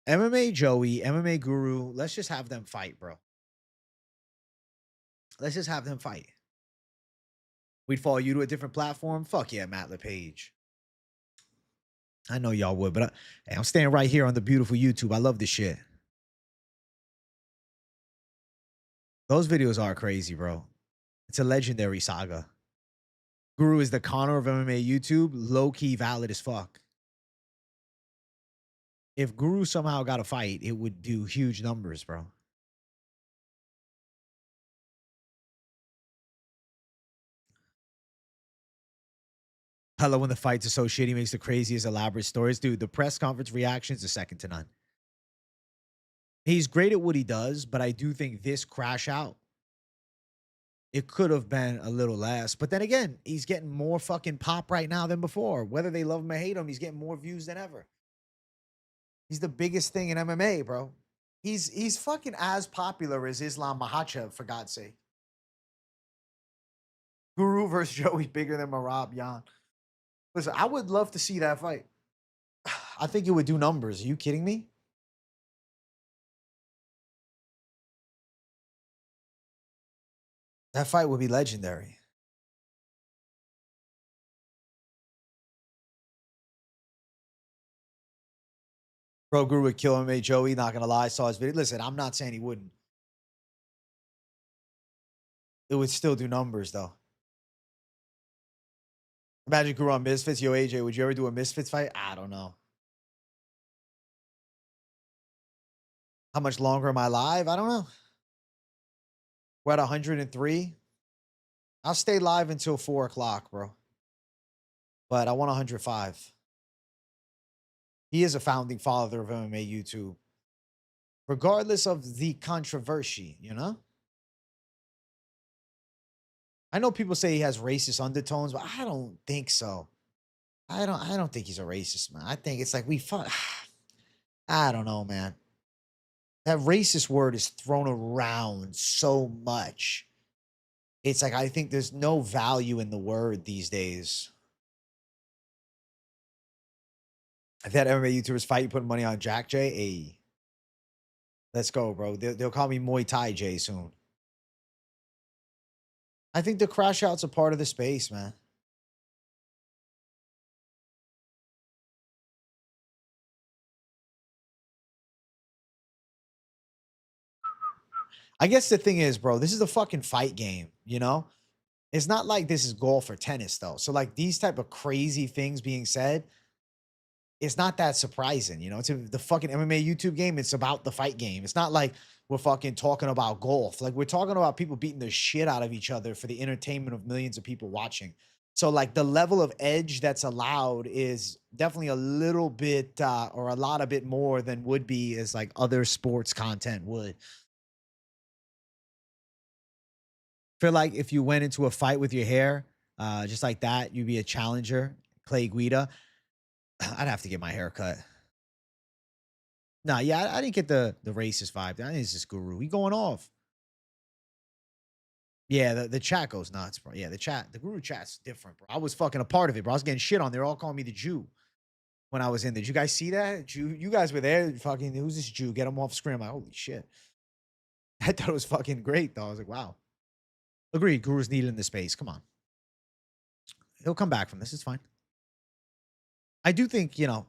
MMA Joey, MMA Guru, let's just have them fight, bro. Let's just have them fight. We'd follow you to a different platform. Fuck yeah, Matt LePage. I know y'all would, but hey, I'm staying right here on the beautiful YouTube. I love this shit. Those videos are crazy, bro. It's a legendary saga. Guru is the Connor of MMA YouTube. Low-key valid as fuck. If Guru somehow got a fight, it would do huge numbers, bro. I love when the fight's associated. He makes the craziest elaborate stories. Dude, the press conference reactions are second to none. He's great at what he does, but I do think this crash out, it could have been a little less. But then again, he's getting more fucking pop right now than before. Whether they love him or hate him, he's getting more views than ever. He's the biggest thing in MMA, bro. He's fucking as popular as Islam Makhachev, for God's sake. Guru versus Joey bigger than Marab Yan. Listen, I would love to see that fight. I think it would do numbers. Are you kidding me? That fight would be legendary. Bro, Guru would kill him, Joey. Not gonna lie, I saw his video. Listen, I'm not saying he wouldn't. It would still do numbers though. Imagine Guru on Misfits. Yo, AJ, would you ever do a Misfits fight? I don't know. How much longer am I live? I don't know. We're at 103. I'll stay live until 4 o'clock, bro. But I want 105. He is a founding father of MMA YouTube. Regardless of the controversy, you know? I know people say he has racist undertones, but I don't think so. I don't think he's a racist, man. I think it's like we fuck. I don't know, man. That racist word is thrown around so much. It's like I think there's no value in the word these days. I've had MMA YouTubers fight, you putting money on Jack J. Hey. Let's go, bro. They'll call me Muay Thai J soon. I think the crash out's a part of the space, man. I guess the thing is, bro, this is a fucking fight game, you know? It's not like this is golf or tennis, though. So, like, these type of crazy things being said, it's not that surprising, you know? It's the fucking MMA YouTube game. It's about the fight game. It's not like we're fucking talking about golf. Like, we're talking about people beating the shit out of each other for the entertainment of millions of people watching. So, like, the level of edge that's allowed is definitely a little bit or a lot a bit more than would be as, like, other sports content would. Feel like if you went into a fight with your hair, just like that, you'd be a challenger, Clay Guida. I'd have to get my hair cut. Nah, yeah, I didn't get the racist vibe. I think it's just Guru. We going off. Yeah, the chat goes nuts, bro. Yeah, the Guru chat's different, bro. I was fucking a part of it, bro. I was getting shit on. They're all calling me the Jew when I was in there. Did you guys see that? Jew, you guys were there. Fucking, who's this Jew? Get him off screen. I'm like, holy shit. I thought it was fucking great, though. I was like, wow. Agreed. Guru's needed in the space. Come on. He'll come back from this. It's fine. I do think, you know,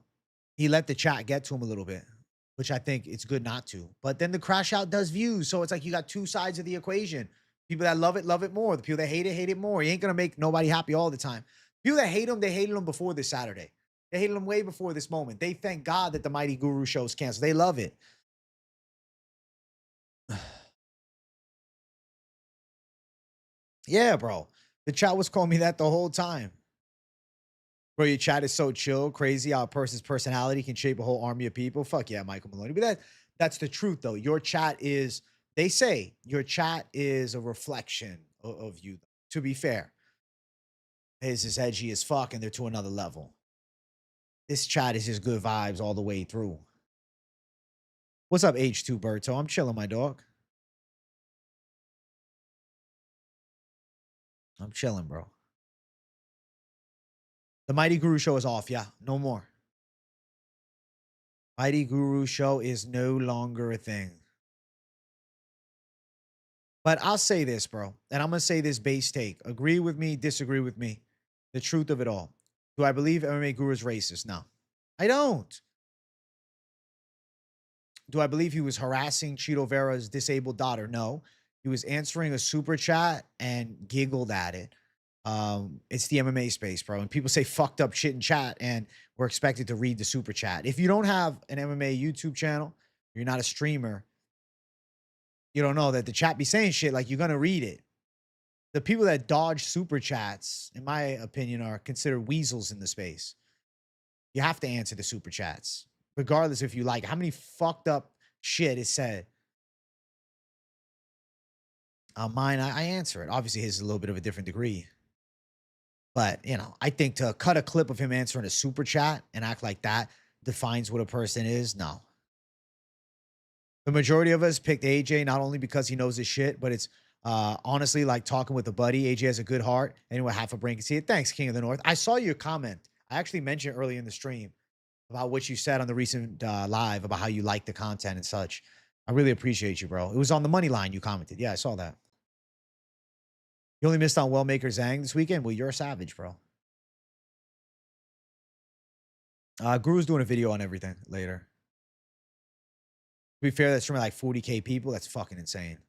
he let the chat get to him a little bit, which I think it's good not to. But then the crash out does views. So it's like you got two sides of the equation. People that love it more. The people that hate it more. He ain't going to make nobody happy all the time. People that hate him, they hated him before this Saturday. They hated him way before this moment. They thank God that the Mighty Guru show's canceled. They love it. Yeah, bro. The chat was calling me that the whole time. Bro, your chat is so chill, crazy how a person's personality can shape a whole army of people. Fuck yeah, Michael Maloney. But that's the truth, though. Your chat is, they say, your chat is a reflection of you. To be fair, his is edgy as fuck, and they're to another level. This chat is just good vibes all the way through. What's up, H2 Berto? I'm chilling, my dog. I'm chilling, bro. The Mighty Guru show is off. Yeah, no more. Mighty Guru show is no longer a thing. But I'll say this, bro, and I'm going to say this base take. Agree with me, disagree with me. The truth of it all. Do I believe MMA Guru is racist? No, I don't. Do I believe he was harassing Cheeto Vera's disabled daughter? No. He was answering a super chat and giggled at it. It's the MMA space, bro. And people say fucked up shit in chat, and we're expected to read the super chat. If you don't have an MMA YouTube channel, you're not a streamer, you don't know that the chat be saying shit like you're gonna read it. The people that dodge super chats, in my opinion, are considered weasels in the space. You have to answer the super chats, regardless if you like. How many fucked up shit is said? Mine, I answer it. Obviously, his is a little bit of a different degree. But, you know, I think to cut a clip of him answering a super chat and act like that defines what a person is, no. The majority of us picked AJ not only because he knows his shit, but it's honestly like talking with a buddy. AJ has a good heart. Anyone half a brain can see it. Thanks, King of the North. I saw your comment. I actually mentioned early in the stream about what you said on the recent live about how you like the content and such. I really appreciate you, bro. It was on the money line you commented. Yeah, I saw that. You only missed on Wellmaker Zhang this weekend? Well, you're a savage, bro. Guru's doing a video on everything later. To be fair, that's from like 40K people. That's fucking insane.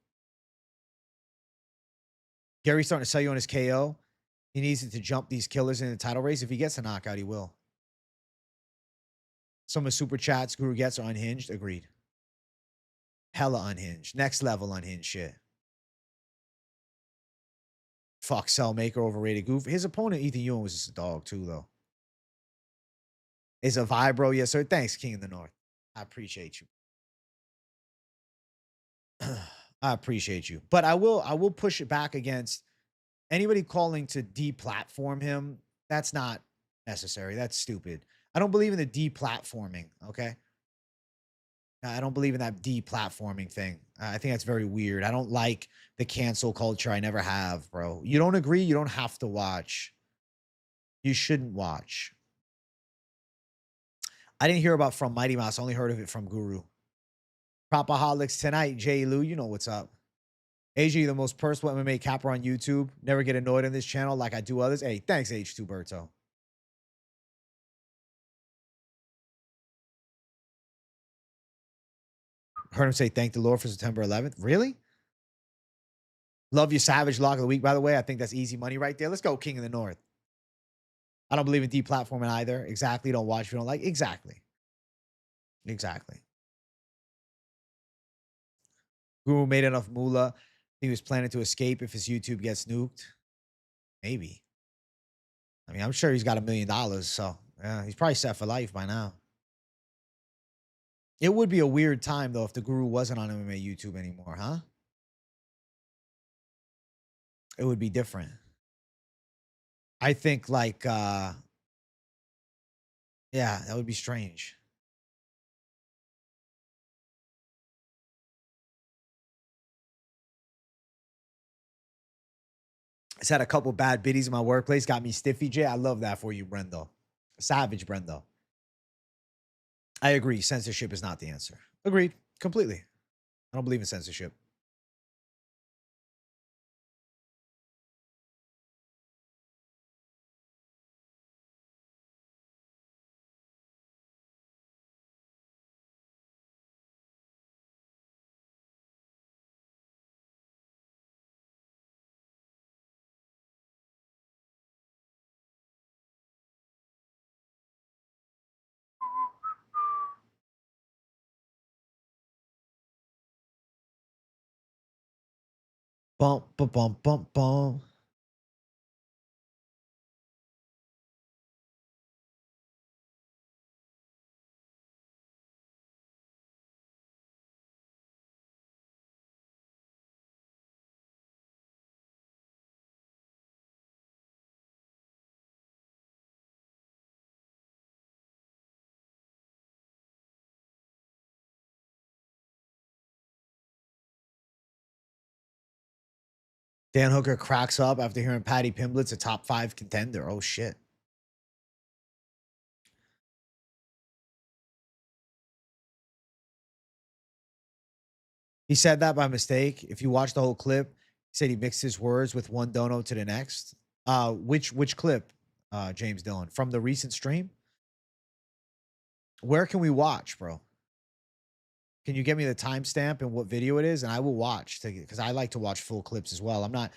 Gary's starting to sell you on his KO. He needs it to jump these killers in the title race. If he gets a knockout, he will. Some of the super chats Guru gets are unhinged. Agreed. Hella unhinged. Next level unhinged shit. Fuck, Cellmaker, overrated goof. His opponent, Ethan Ewing, was just a dog too, though. Is a vibro, yes, sir. Thanks, King of the North. I appreciate you. I appreciate you. But I will push it back against anybody calling to deplatform him. That's not necessary. That's stupid. I don't believe in the deplatforming, okay? I don't believe in that deplatforming thing. I think that's very weird. I don't like the cancel culture. I never have, bro. You don't agree? You don't have to watch. You shouldn't watch. I didn't hear about From Mighty Mouse. I only heard of it from Guru. Propaholics tonight. J. Lou, you know what's up. AG, the most personal MMA capper on YouTube. Never get annoyed on this channel like I do others. Hey, thanks, H2 Berto. Heard him say thank the Lord for September 11th. Really? Love your Savage Lock of the Week, by the way. I think that's easy money right there. Let's go, King of the North. I don't believe in deplatforming either. Exactly. Don't watch if you don't like. Exactly. Exactly. Guru made enough moolah. He was planning to escape if his YouTube gets nuked. Maybe. I mean, I'm sure he's got $1 million. So, yeah, he's probably set for life by now. It would be a weird time, though, if the Guru wasn't on MMA YouTube anymore, huh? It would be different. I think, like, yeah, that would be strange. It's had a couple bad biddies in my workplace. Got me stiffy, Jay. I love that for you, Brendo. Savage, Brendo. I agree. Censorship is not the answer. Agreed. Completely. I don't believe in censorship. Bump, bump, bump, bump, bump. Dan Hooker cracks up after hearing Paddy Pimblett's a top 5 contender. Oh, shit. He said that by mistake. If you watch the whole clip, he said he mixed his words with one dono to the next. Which clip, James Dillon? From the recent stream? Where can we watch, bro? Can you get me the timestamp and what video it is? And I will watch because I like to watch full clips as well. I'm not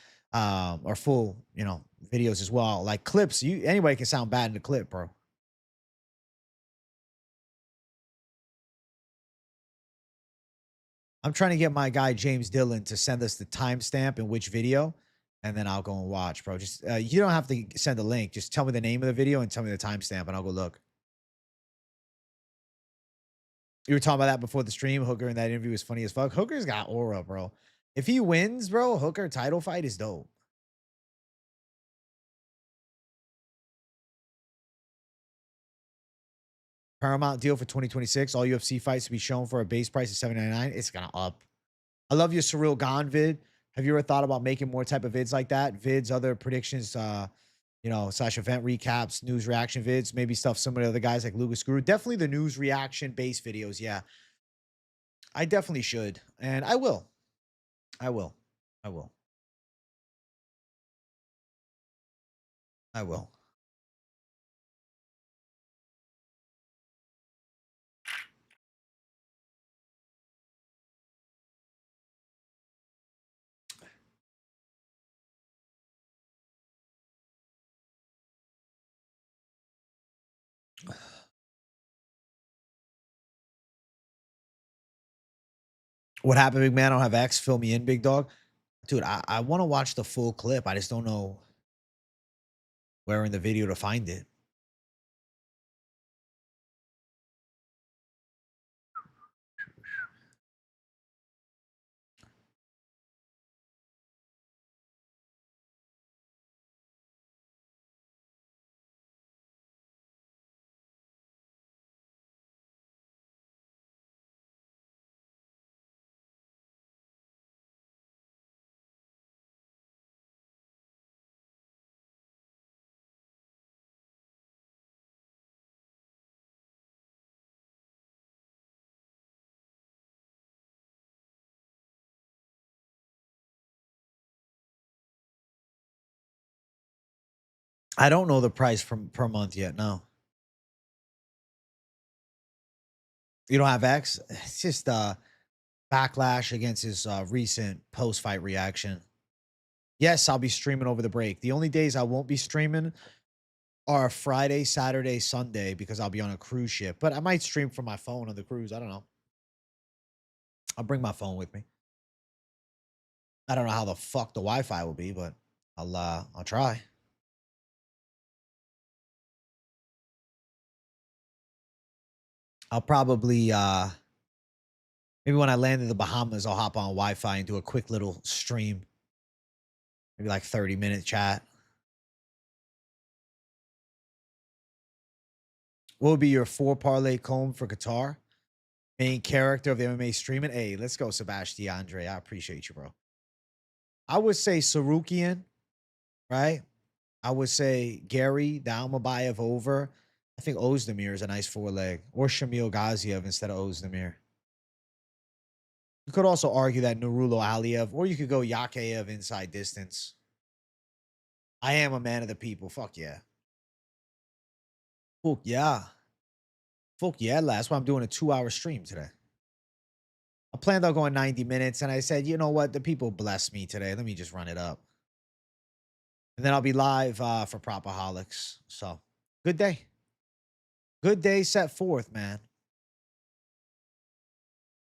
or full, videos as well. Like clips, anybody can sound bad in the clip, bro. I'm trying to get my guy James Dillon to send us the timestamp and which video, and then I'll go and watch, bro. Just you don't have to send a link. Just tell me the name of the video and tell me the timestamp, and I'll go look. You were talking about that before the stream. Hooker in that interview was funny as fuck. Hooker's got aura, bro. If he wins, bro, Hooker title fight is dope. Paramount deal for 2026. All UFC fights to be shown for a base price of $7.99. It's gonna up. I love your Surreal Gone vid. Have you ever thought about making more type of vids like that? Vids, other predictions, you know, / event recaps, news reaction vids, maybe stuff similar to other guys like Lucas Guru. Definitely the news reaction based videos. Yeah, I definitely should. And I will. I will. I will. I will. What happened, big man? I don't have X. Fill me in, big dog. Dude, I want to watch the full clip. I just don't know where in the video to find it. I don't know the price per month yet. No. You don't have X? It's just backlash against his recent post-fight reaction. Yes, I'll be streaming over the break. The only days I won't be streaming are Friday, Saturday, Sunday because I'll be on a cruise ship. But I might stream from my phone on the cruise. I don't know. I'll bring my phone with me. I don't know how the fuck the Wi-Fi will be, but I'll try. I'll probably maybe when I land in the Bahamas, I'll hop on Wi-Fi and do a quick little stream. Maybe like 30-minute chat. What would be your 4 parlay comb for Qatar? Main character of the MMA streaming? Hey, let's go, Sebastian Andre. I appreciate you, bro. I would say Tsarukyan, right? I would say Gary, the Almakhan over. I think Oezdemir is a nice 4-leg. Or Shamil Gaziev instead of Oezdemir. You could also argue that Nurullo Aliev, or you could go Yakhyaev inside distance. I am a man of the people. Fuck yeah. Fuck yeah. Fuck yeah, that's why I'm doing a 2-hour stream today. I planned on going 90 minutes, and I said, you know what? The people bless me today. Let me just run it up. And then I'll be live for Propaholics. So, good day. Good day set forth, man.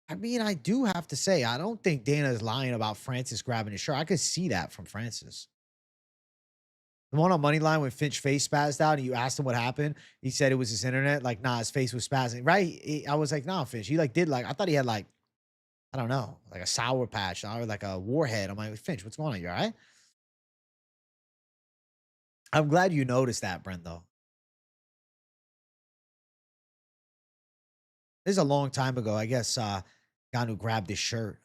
I mean, I do have to say, I don't think Dana is lying about Francis grabbing his shirt. I could see that from Francis. The one on Moneyline when Finch face spazzed out and you asked him what happened, he said it was his internet. Like, nah, his face was spazzing. Right? I was like, nah, Finch. He like did like, I thought he had like, I don't know, like a sour patch or like a warhead. I'm like, Finch, what's going on? You all right? I'm glad you noticed that, Brendo. This is a long time ago. I guess Ngannou grabbed his shirt.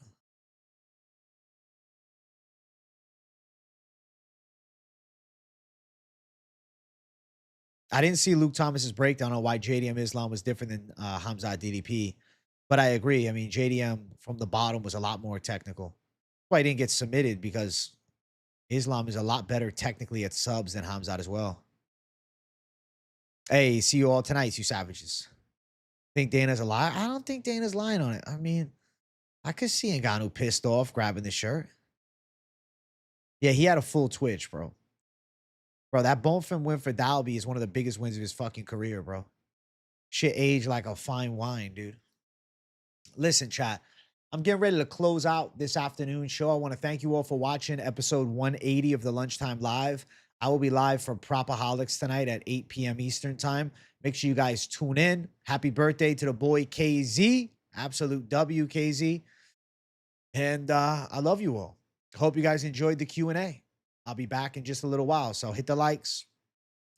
I didn't see Luke Thomas's breakdown on why JDM Islam was different than Hamzat DDP, but I agree. I mean, JDM from the bottom was a lot more technical. That's why he didn't get submitted because Islam is a lot better technically at subs than Hamzat as well. Hey, see you all tonight, you savages. Think Dana's a lie? I don't think Dana's lying on it. I mean, I could see Ngannou pissed off grabbing the shirt. Yeah, he had a full twitch, bro. Bro, that Bonfim win for Dalby is one of the biggest wins of his fucking career, bro. Shit aged like a fine wine, dude. Listen, chat. I'm getting ready to close out this afternoon show. I want to thank you all for watching episode 180 of the Lunchtime Live. I will be live for Propaholics tonight at 8 p.m. Eastern time. Make sure you guys tune in. Happy birthday to the boy KZ. Absolute W, KZ. And I love you all. Hope you guys enjoyed the Q&A. I'll be back in just a little while. So hit the likes,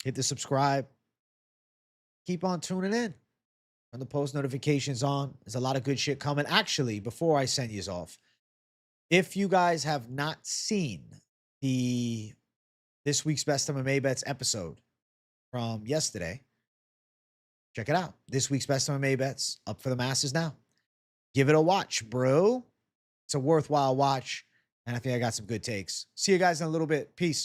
hit the subscribe. Keep on tuning in. Turn the post notifications on. There's a lot of good shit coming. Actually, before I send you off, if you guys have not seen this week's Best MMA Bets episode from yesterday, check it out. This week's Best MMA Bets up for the masses now. Give it a watch, bro. It's a worthwhile watch, and I think I got some good takes. See you guys in a little bit. Peace.